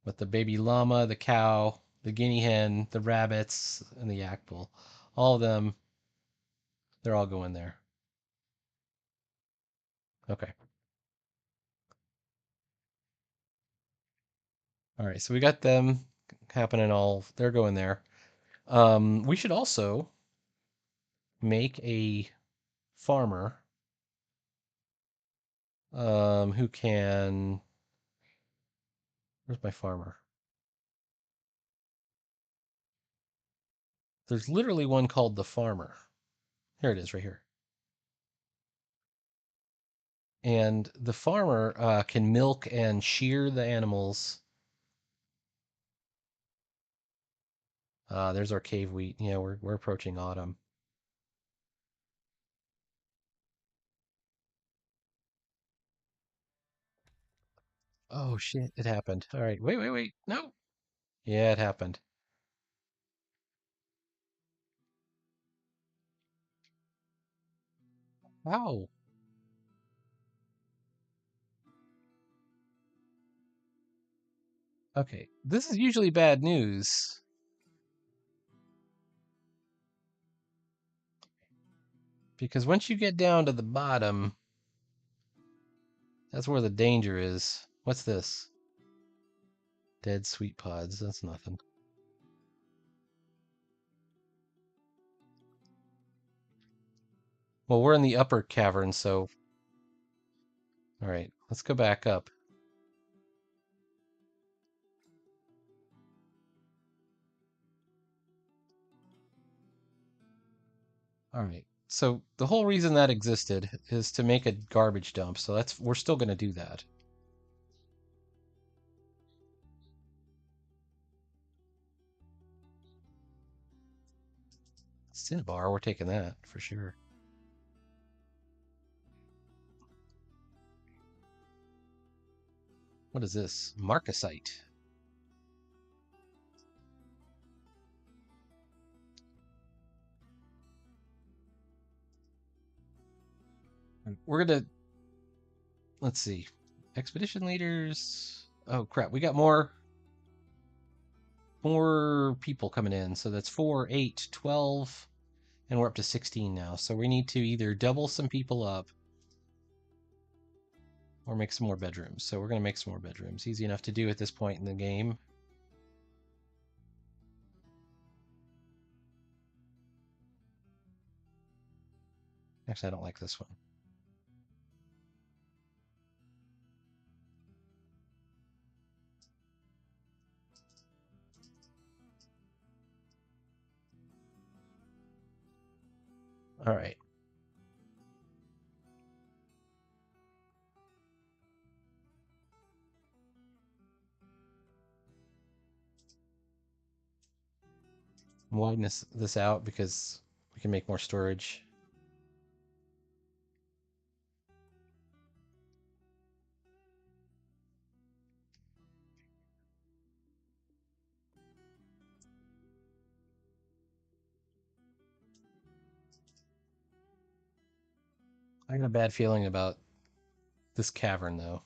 but the baby llama, the cow, the guinea hen, the rabbits, and the yak bull. All of them, they're all going there. Okay. All right, so we got them happening all, they're going there. We should also make a farmer who can, where's my farmer? There's literally one called the farmer. Here it is right here. And the farmer can milk and shear the animals. There's our cave wheat. Yeah, we're approaching autumn. Oh shit, it happened. All right, wait. No. Yeah, it happened. Wow. Okay, this is usually bad news because once you get down to the bottom, that's where the danger is. What's this? Dead sweet pods. That's nothing. Well, we're in the upper cavern, so all right, let's go back up. All right. So the whole reason that existed is to make a garbage dump. So that's we're still going to do that. Cinnabar, we're taking that for sure. What is this? Marcasite. We're gonna let's see. Expedition leaders. Oh crap, we got more people coming in. So that's 4, 8, 12, and we're up to 16 now. So we need to either double some people up or make some more bedrooms. So we're gonna make some more bedrooms. Easy enough to do at this point in the game. Actually, I don't like this one. All right. Widen this out because we can make more storage. I got a bad feeling about this cavern, though.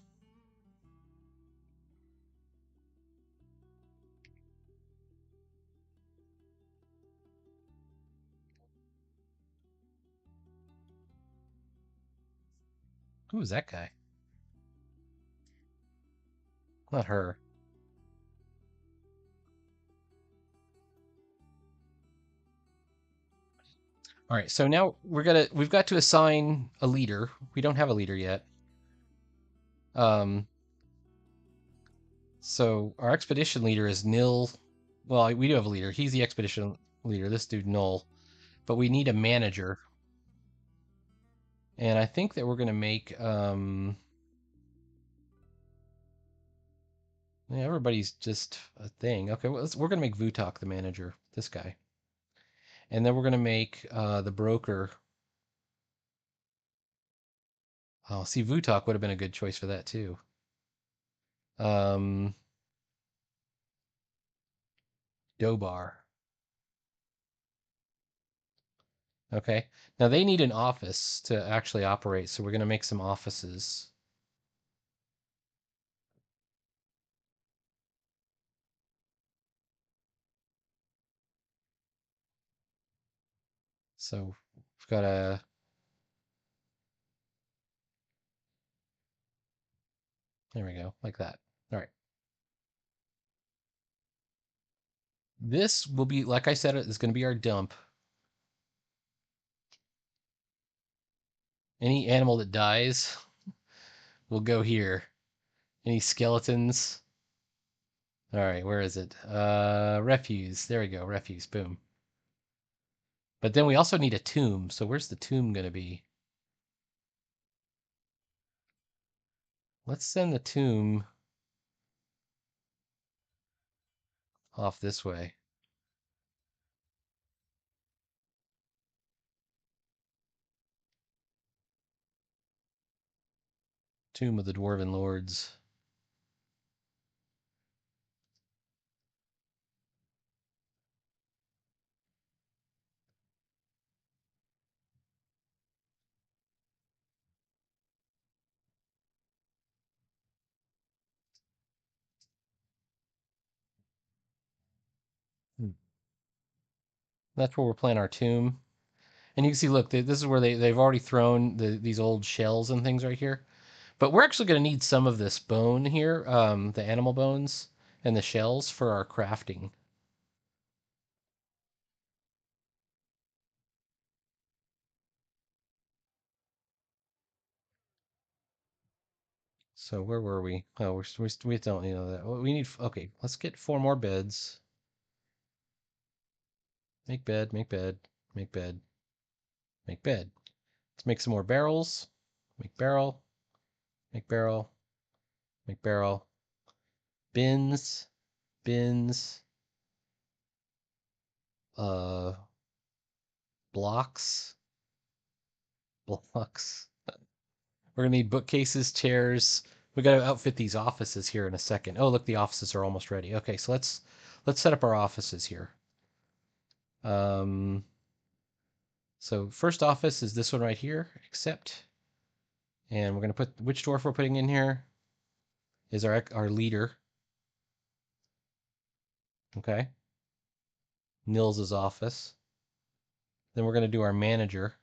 Who is that guy? Not her. All right, so now we've got to assign a leader. We don't have a leader yet. Um, so our expedition leader is Nil. Well, we do have a leader. He's the expedition leader. This dude Null. but we need a manager. And I think that we're going to make, yeah, everybody's just a thing. Okay, well, we're going to make Vutok the manager, this guy. And then we're going to make the broker. Oh, see, Vutok would have been a good choice for that too. Um, Dobar. Okay. Now they need an office to actually operate, so we're going to make some offices. So we've got a, there we go, like that. All right. This will be, like I said, it's going to be our dump. Any animal that dies will go here. Any skeletons? All right, where is it? Refuse. There we go, refuse. Boom. But then we also need a tomb. So where's the tomb going to be? Let's send the tomb off this way. Tomb of the Dwarven Lords. Hmm. That's where we're planting our tomb. And you can see, look, this is where they've already thrown these old shells and things right here. But we're actually going to need some of this bone here, the animal bones and the shells for our crafting. So where were we? Oh, we don't need that. Well, we need, okay, let's get 4 more beds. Make bed, make bed, make bed, make bed. Let's make some more barrels. Make barrel, make barrel, make barrel. Bins, bins, uh, blocks, blocks. We're gonna need bookcases, chairs. We gotta outfit these offices here in a second. Oh, look, the offices are almost ready. Okay, so let's set up our offices here. Um, so first office is this one right here, accept. And we're gonna put which dwarf we're putting in here is our leader. Okay, Nils's office. Then we're gonna do our manager.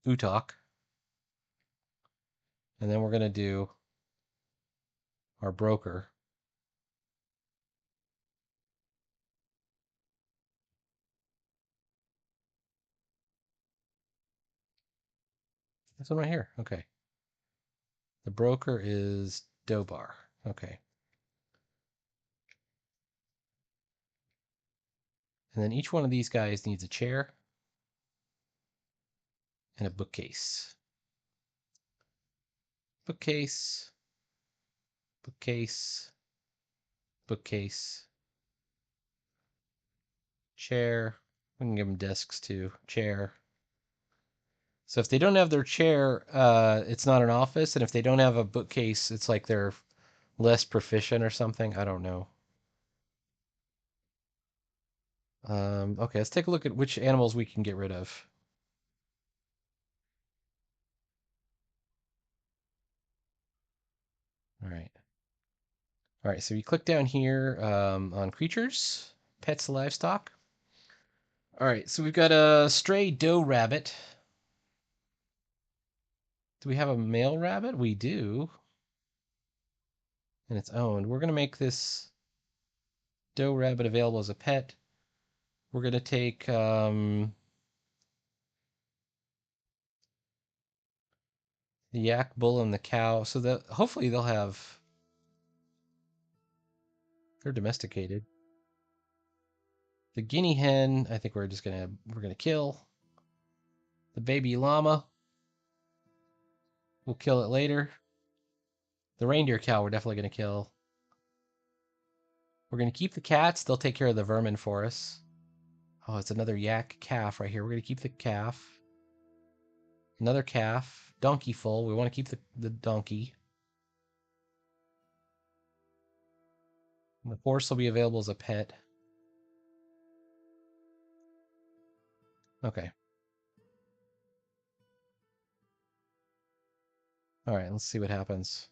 Utok. And then we're gonna do our broker. This one right here. Okay. The broker is Dobar. Okay. And then each one of these guys needs a chair and a bookcase. Bookcase, bookcase, bookcase, chair. We can give them desks too. Chair. So if they don't have their chair, it's not an office. And if they don't have a bookcase, it's like they're less proficient or something. I don't know. Okay, let's take a look at which animals we can get rid of. All right. All right, so you click down here on creatures, pets, livestock. All right, so we've got a stray doe rabbit. Do we have a male rabbit? We do. And it's owned. We're going to make this doe rabbit available as a pet. We're going to take the yak, bull, and the cow, so that hopefully they'll have They're domesticated. The guinea hen, I think we're gonna kill. The baby llama, we'll kill it later. The reindeer cow, we're definitely gonna kill. We're gonna keep the cats. They'll take care of the vermin for us. Oh, it's another yak calf right here. We're gonna keep the calf. Another calf. Donkey full. We want to keep the donkey. And the horse will be available as a pet. Okay. All right, let's see what happens.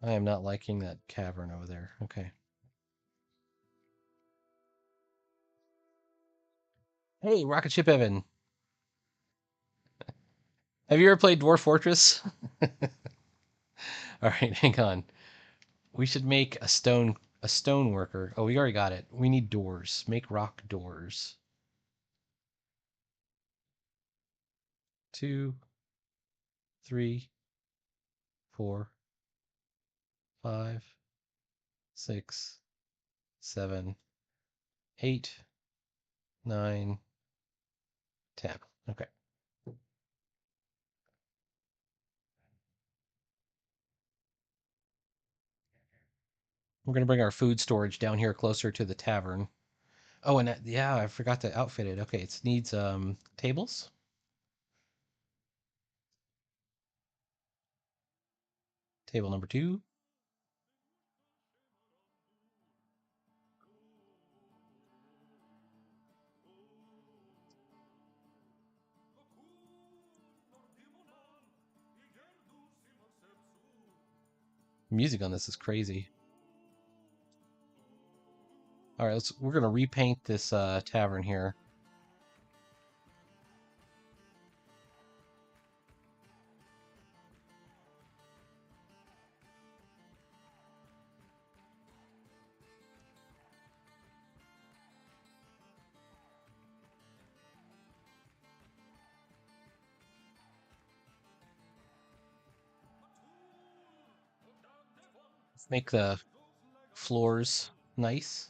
I am not liking that cavern over there. Okay. Hey, Rocket Ship Evan. Have you ever played Dwarf Fortress? All right, hang on. We should make a stone worker. Oh, we already got it. We need doors. Make rock doors. 2, 3, 4, 5, 6, 7, 8, 9, 10. Okay. We're going to bring our food storage down here closer to the tavern. Oh, and yeah, I forgot to outfit it. Okay, it needs tables. Table number 2. Music on this is crazy. All right, we're going to repaint this tavern here. Let's make the floors nice.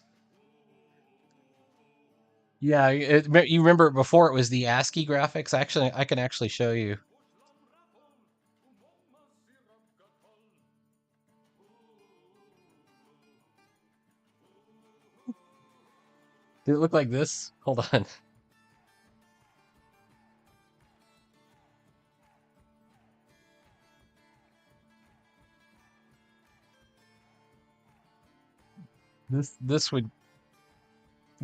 Yeah, you remember before it was the ASCII graphics? Actually, I can actually show you. Did it look like this? Hold on. This would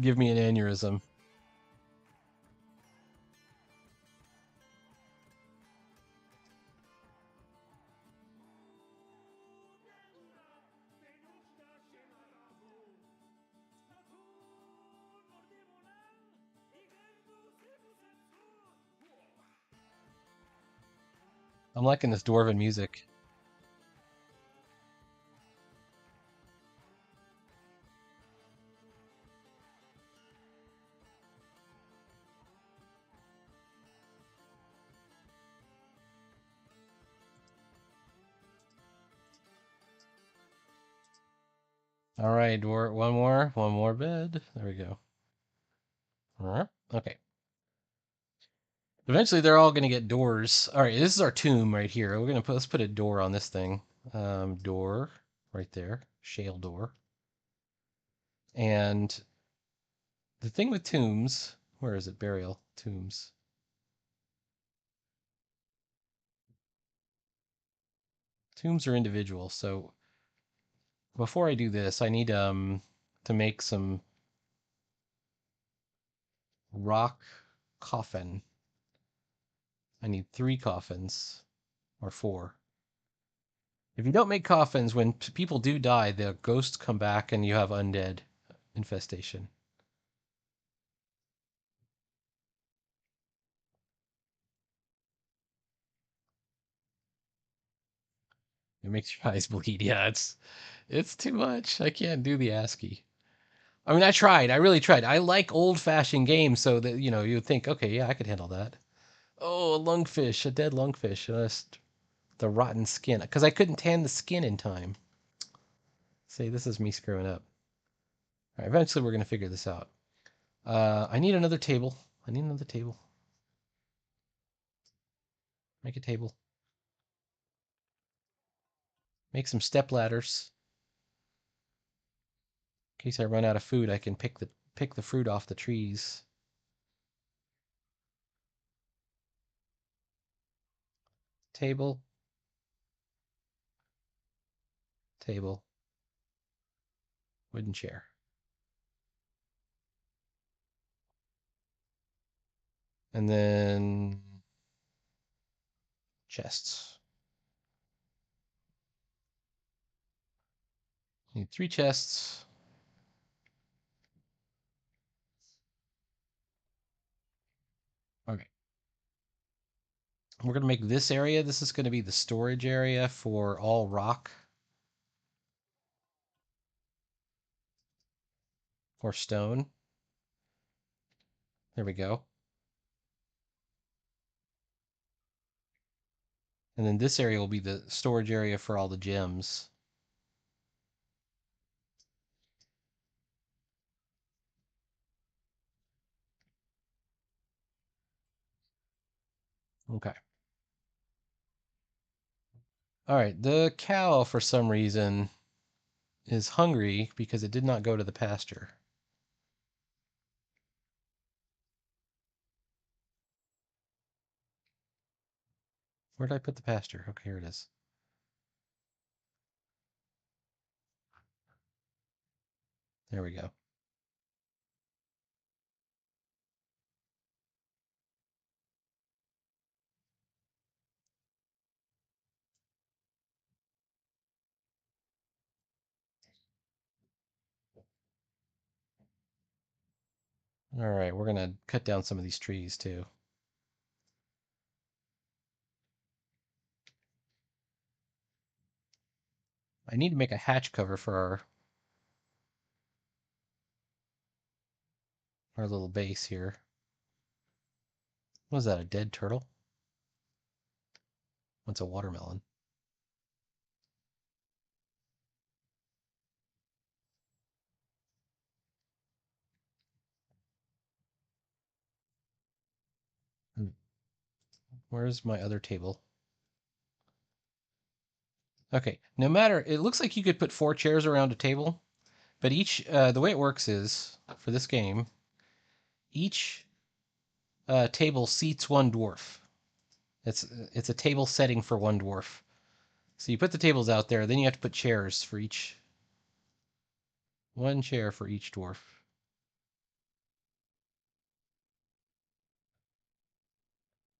give me an aneurysm. I'm liking this dwarven music. All right, one more bed. There we go. All right. Okay. Eventually, they're all going to get doors. All right, this is our tomb right here. Let's put a door on this thing. Door right there, shale door. And the thing with tombs, where is it? Burial tombs. Tombs are individual, so before I do this, I need to make some rock coffin. I need 3 coffins, or 4. If you don't make coffins, when people do die, the ghosts come back and you have undead infestation. It makes your eyes bleed. Yeah, it's too much. I can't do the ASCII. I mean, I tried. I really tried. I like old-fashioned games, so that you would think, okay, yeah, I could handle that. Oh, a lungfish, a dead lungfish. Just The rotten skin. Because I couldn't tan the skin in time. See, this is me screwing up. All right, eventually we're going to figure this out. I need another table. I need another table. Make a table. Make some step ladders. In case I run out of food, I can pick the fruit off the trees. Table. Table. Wooden chair. And then chests. Need 3 chests. Okay. We're going to make this area. This is going to be the storage area for all rock or stone. There we go. And then this area will be the storage area for all the gems. Okay. All right. The cow, for some reason, is hungry because it did not go to the pasture. Where did I put the pasture? Okay, here it is. There we go. All right, we're going to cut down some of these trees too. I need to make a hatch cover for our little base here. What is that, a dead turtle? What's a watermelon? Hmm. Where's my other table? Okay, no matter, it looks like you could put 4 chairs around a table, but the way it works is, for this game, each table seats 1 dwarf. It's a table setting for 1 dwarf. So you put the tables out there, then you have to put chairs for each, 1 chair for each dwarf.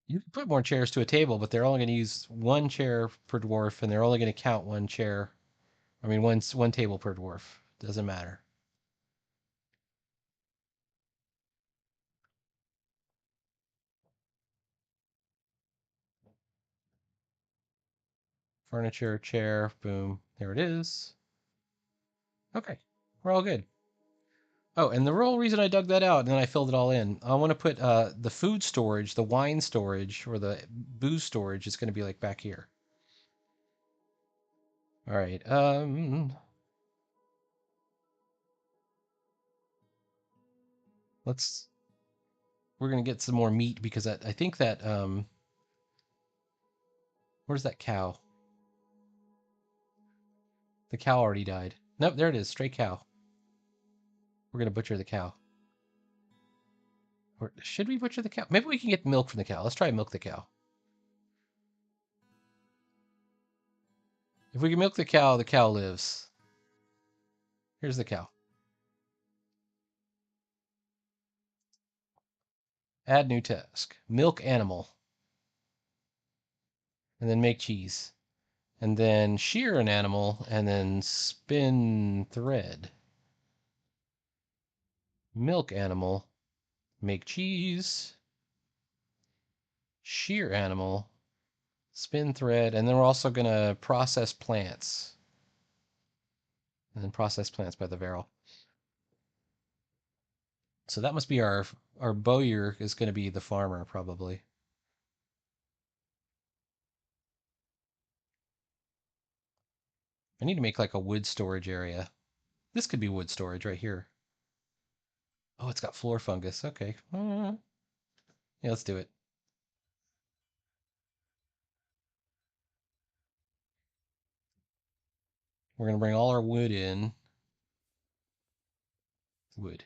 You can put more chairs to a table, but they're only going to use 1 chair per dwarf, and they're only going to count 1 chair. I mean, one table per dwarf. Doesn't matter. Furniture, chair, boom. There it is. Okay, we're all good. Oh, and the real reason I dug that out and then I filled it all in, I want to put the food storage, the wine storage, or the booze storage is going to be like back here. All right. Let's. We're gonna get some more meat because I think that where's that cow? The cow already died. Nope, there it is, stray cow. We're gonna butcher the cow. Or should we butcher the cow? Maybe we can get milk from the cow. Let's try and milk the cow. If we can milk the cow lives. Here's the cow. Add new task. Milk animal. And then make cheese. And then shear an animal, and then spin thread. Milk animal. Make cheese. Shear animal. Spin thread. And then we're also going to process plants. And then process plants by the barrel. So that must be our bowyer is going to be the farmer, probably. I need to make like a wood storage area. This could be wood storage right here. Oh, it's got floor fungus. Okay. Yeah, let's do it. We're going to bring all our wood in. Wood.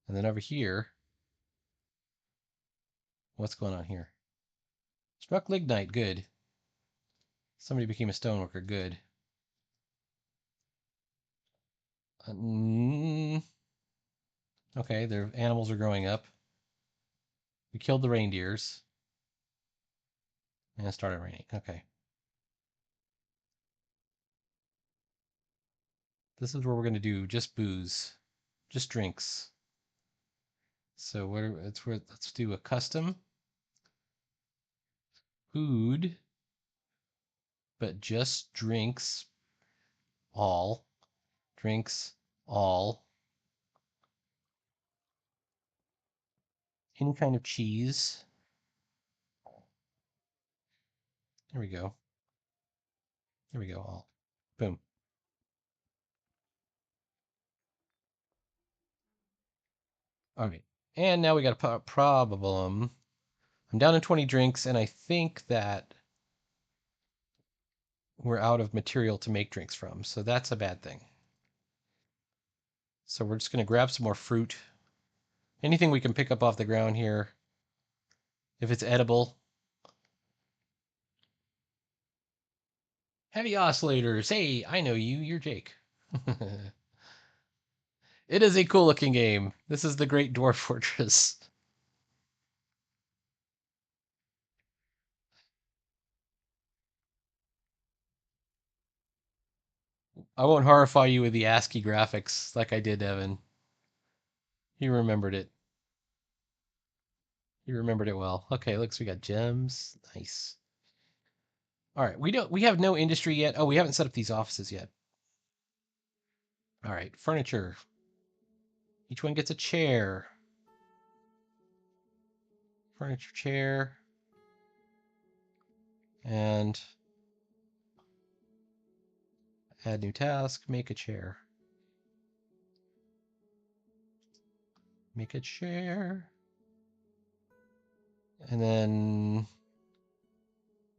And then over here, what's going on here? Struck lignite. Good. Somebody became a stoneworker. Good. Okay, their animals are growing up. We killed the reindeers. And it started raining. Okay. This is where we're going to do just booze. Just drinks. So let's do a custom food, but just drinks all. Drinks all. Any kind of cheese. There we go. There we go. All. Boom. All right. And now we got a problem. I'm down to 20 drinks, and I think that we're out of material to make drinks from. So that's a bad thing. So we're just going to grab some more fruit. Anything we can pick up off the ground here. If it's edible. Heavy oscillators. Hey, I know you. You're Jake. It is a cool looking game. This is the Great Dwarf Fortress. I won't horrify you with the ASCII graphics like I did, Evan. You remembered it. You remembered it well. Okay, looks we got gems. Nice. All right, we have no industry yet. Oh, we haven't set up these offices yet. All right, furniture. Each one gets a chair. Furniture chair. And add new task, make a chair. Make a chair. And then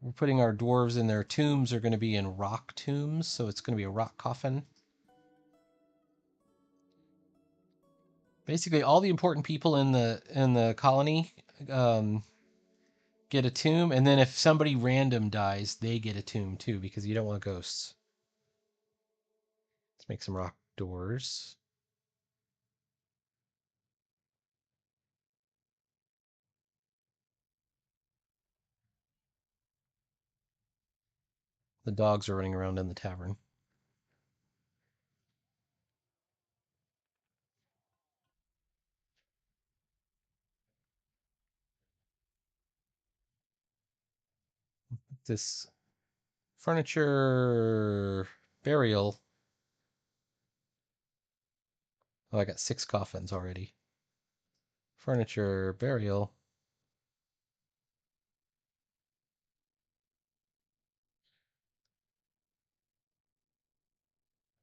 we're putting our dwarves in their tombs are going to be in rock tombs, so it's going to be a rock coffin. Basically, all the important people in the colony get a tomb, and then if somebody random dies, they get a tomb too, because you don't want ghosts. Let's make some rock doors. The dogs are running around in the tavern. This furniture burial. Oh, I got 6 coffins already. Furniture burial.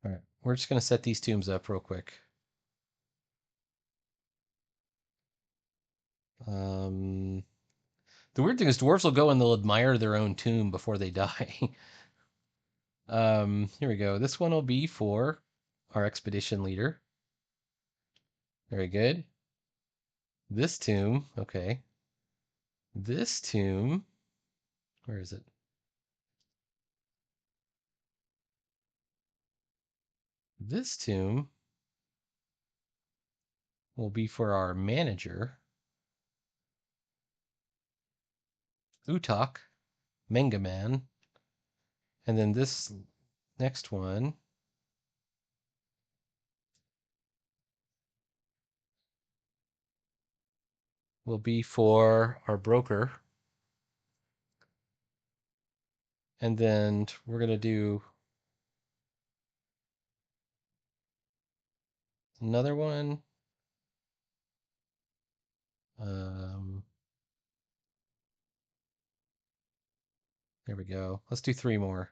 All right, we're just gonna set these tombs up real quick. The weird thing is dwarves will go and they'll admire their own tomb before they die. Here we go. This one will be for our expedition leader. Very good. This tomb, okay. This tomb, where is it? This tomb will be for our manager, Utak, Mengaman. And then this next one will be for our broker. And then we're going to do Another one. Um, there we go. Let's do 3 more.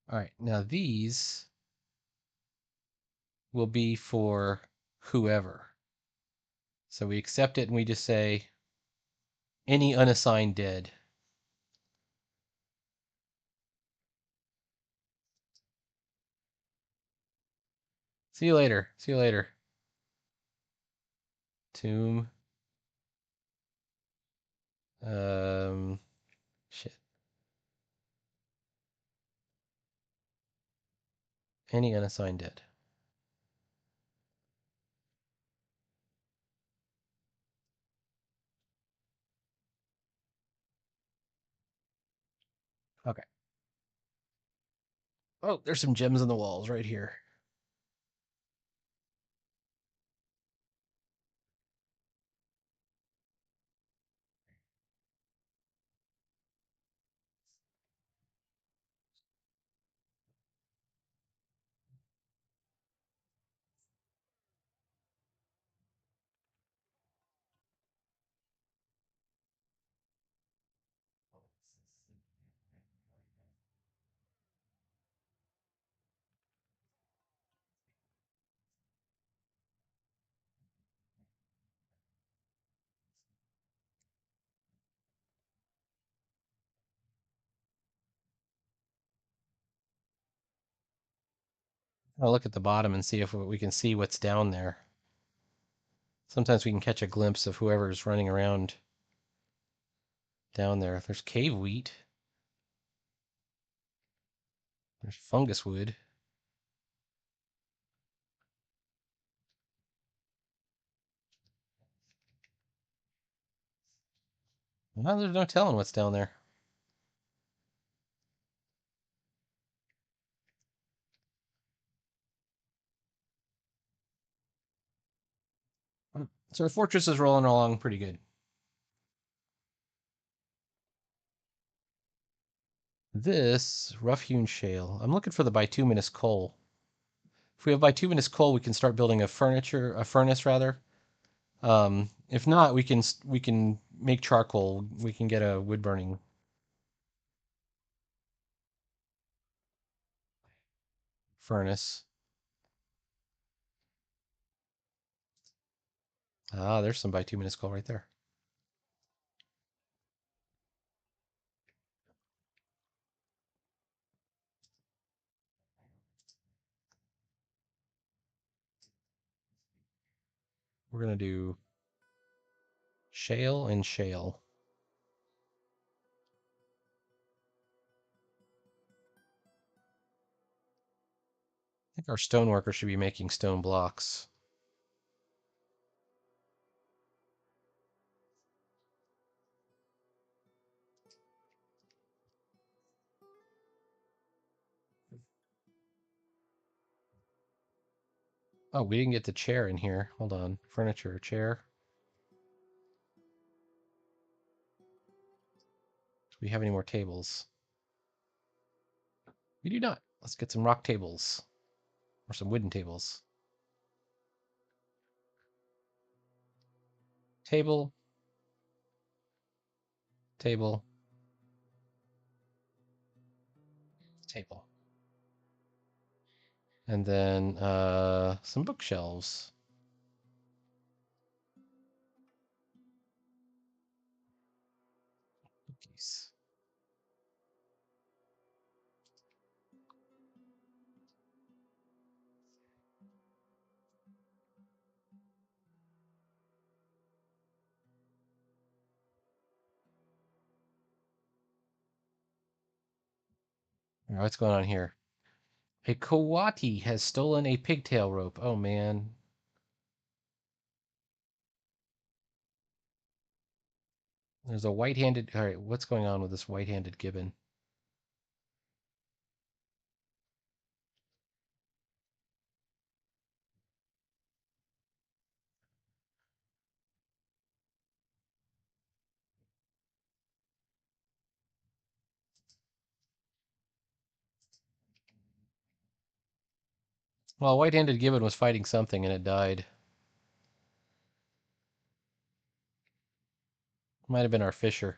All right, now these will be for whoever. So we accept it and we just say any unassigned dead. See you later. See you later. Tomb. Um, shit. Any unassigned dead. Okay. Oh, there's some gems on the walls right here. I'll look at the bottom and see if we can see what's down there. Sometimes we can catch a glimpse of whoever's running around down there. There's cave wheat. There's fungus wood. Well, there's no telling what's down there. So our fortress is rolling along pretty good. This rough-hewn shale. I'm looking for the bituminous coal. If we have bituminous coal, we can start building a furnace rather. If not, we can make charcoal. We can get a wood burning furnace. Ah, there's some bituminous coal right there. We're gonna do shale and shale. I think our stoneworker should be making stone blocks. Oh, we didn't get the chair in here. Hold on. Furniture, chair. Do we have any more tables? We do not. Let's get some rock tables. Or some wooden tables. Table. Table. Table. And then some bookshelves. Cookies. All right, what's going on here? A coati has stolen a pigtail rope. Oh man. There's a white-handed. All right, what's going on with this white-handed gibbon? Well, white-handed gibbon was fighting something and it died. Might have been our fisher.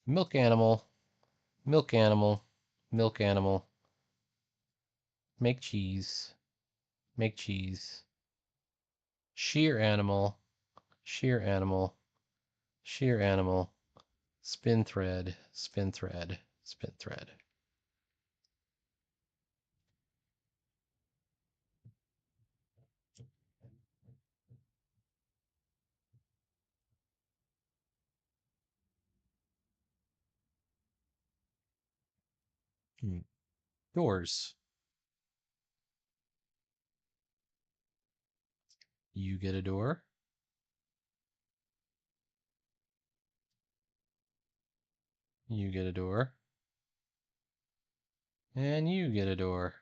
Milk animal, milk animal, milk animal. Make cheese, make cheese. Shear animal, shear animal, shear animal. Spin thread, spin thread, spin thread. Doors. You get a door. You get a door. And you get a door.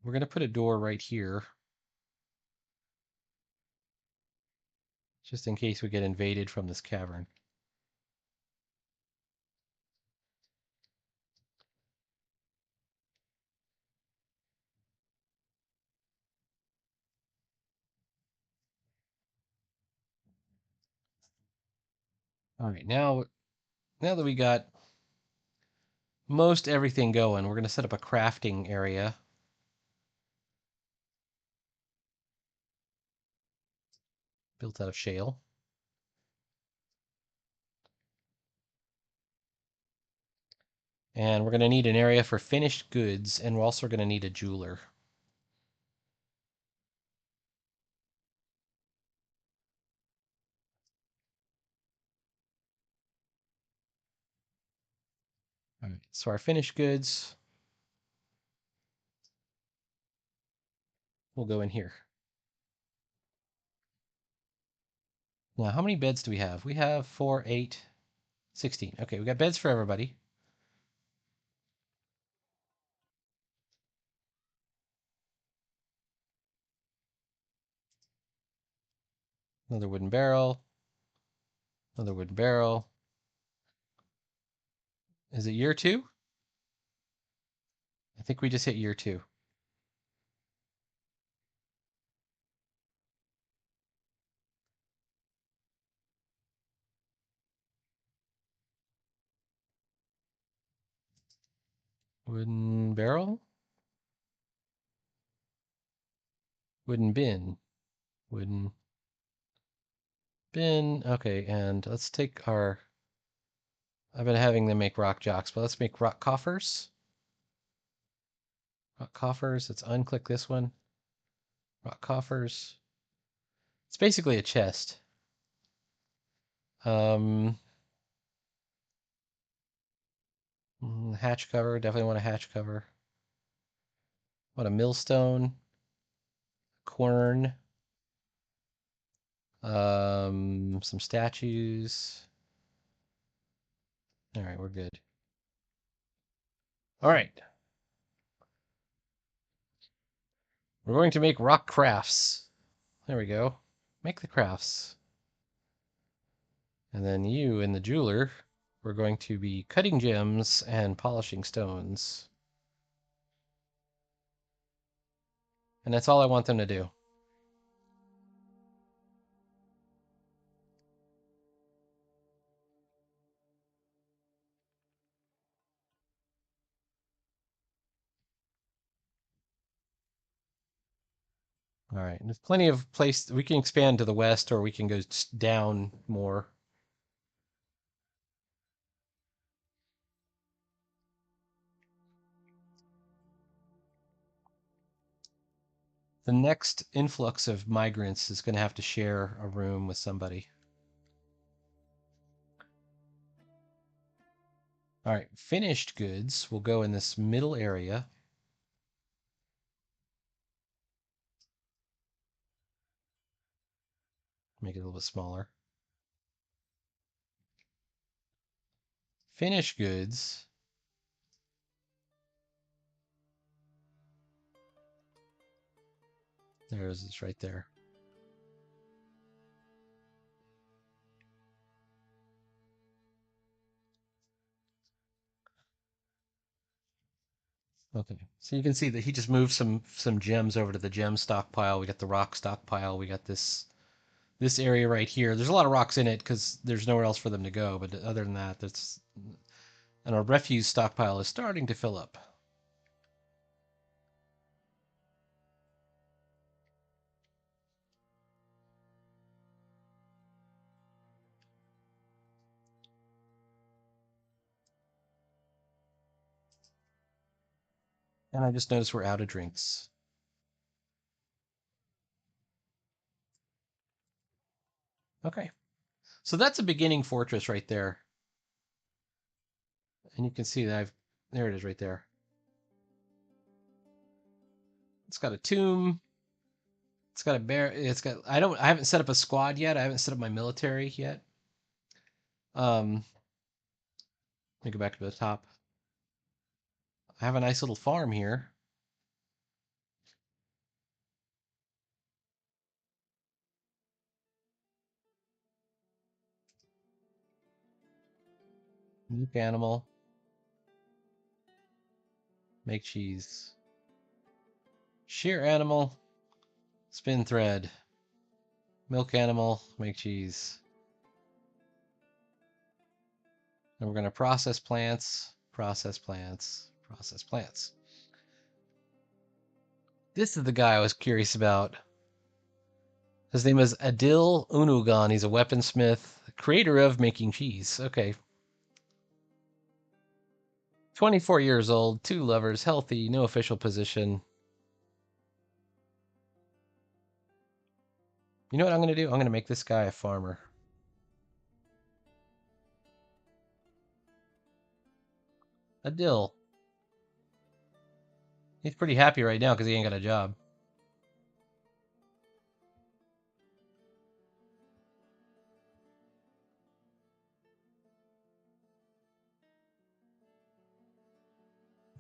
We're going to put a door right here, just in case we get invaded from this cavern. All right, now that we got most everything going, we're going to set up a crafting area. Built out of shale. And we're going to need an area for finished goods, and we're also going to need a jeweler. All right, so our finished goods will go in here. Now, how many beds do we have? We have 4, 8, 16. Okay, we got beds for everybody. Another wooden barrel. Another wooden barrel. Is it year 2? I think we just hit year 2. Wooden barrel. Wooden bin. Wooden bin. Okay, and let's take our... I've been having them make rock jocks, but let's make rock coffers. Rock coffers. Let's unclick this one. Rock coffers. It's basically a chest. Hatch cover. Definitely want a hatch cover. Want a millstone. Quern. Some statues. All right, we're good. All right. We're going to make rock crafts. There we go. Make the crafts. And then you and the jeweler, we're going to be cutting gems and polishing stones. And that's all I want them to do. All right, there's plenty of place. We can expand to the west, or we can go down more. The next influx of migrants is going to have to share a room with somebody. All right, finished goods will go in this middle area. Make it a little bit smaller. Finished goods. There's it's right there. Okay, so you can see that he just moved some gems over to the gem stockpile. We got the rock stockpile. We got this area right here. There's a lot of rocks in it because there's nowhere else for them to go. But other than that, that's and our refuse stockpile is starting to fill up. And I just noticed we're out of drinks. Okay, so that's a beginning fortress right there, and you can see that there it is right there. It's got a tomb. It's got a bear. It's got. I haven't set up a squad yet. I haven't set up my military yet. Let me go back to the top. I have a nice little farm here. Milk animal. Make cheese. Shear animal. Spin thread. Milk animal. Make cheese. And we're going to process plants. Process plants. Process plants. This is the guy I was curious about. His name is Adil Unugan. He's a weaponsmith, creator of making cheese. Okay. 24 years old, 2 lovers, healthy, no official position. You know what I'm going to do? I'm going to make this guy a farmer. Adil. He's pretty happy right now because he ain't got a job.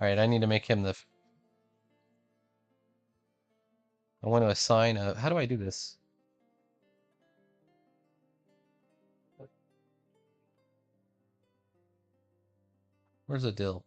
All right, I need to make him the... I want to assign a... How do I do this? Where's Adil?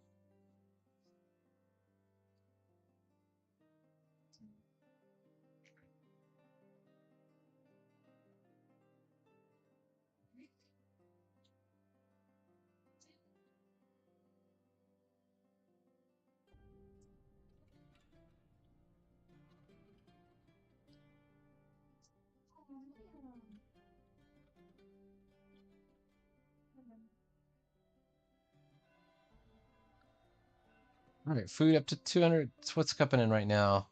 All right, food up to 200. So what's coming in right now?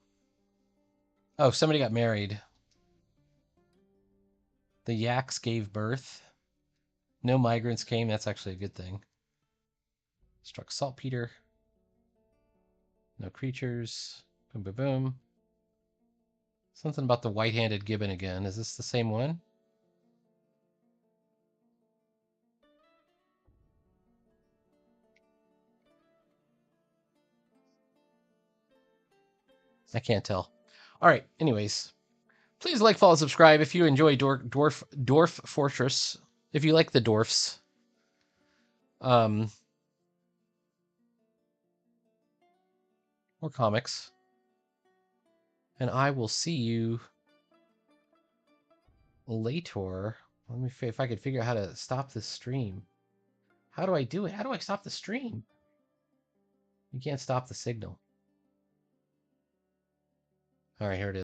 Oh, somebody got married. The yaks gave birth. No migrants came. That's actually a good thing. Struck saltpeter. No creatures. Boom, boom, boom. Something about the white-handed gibbon again. Is this the same one? I can't tell. All right, anyways. Please like, follow, subscribe if you enjoy Dwarf Fortress. If you like the dwarfs. Or comics. And I will see you later. Let me see if I could figure out how to stop this stream. How do I do it? How do I stop the stream? You can't stop the signal. All right, here it is.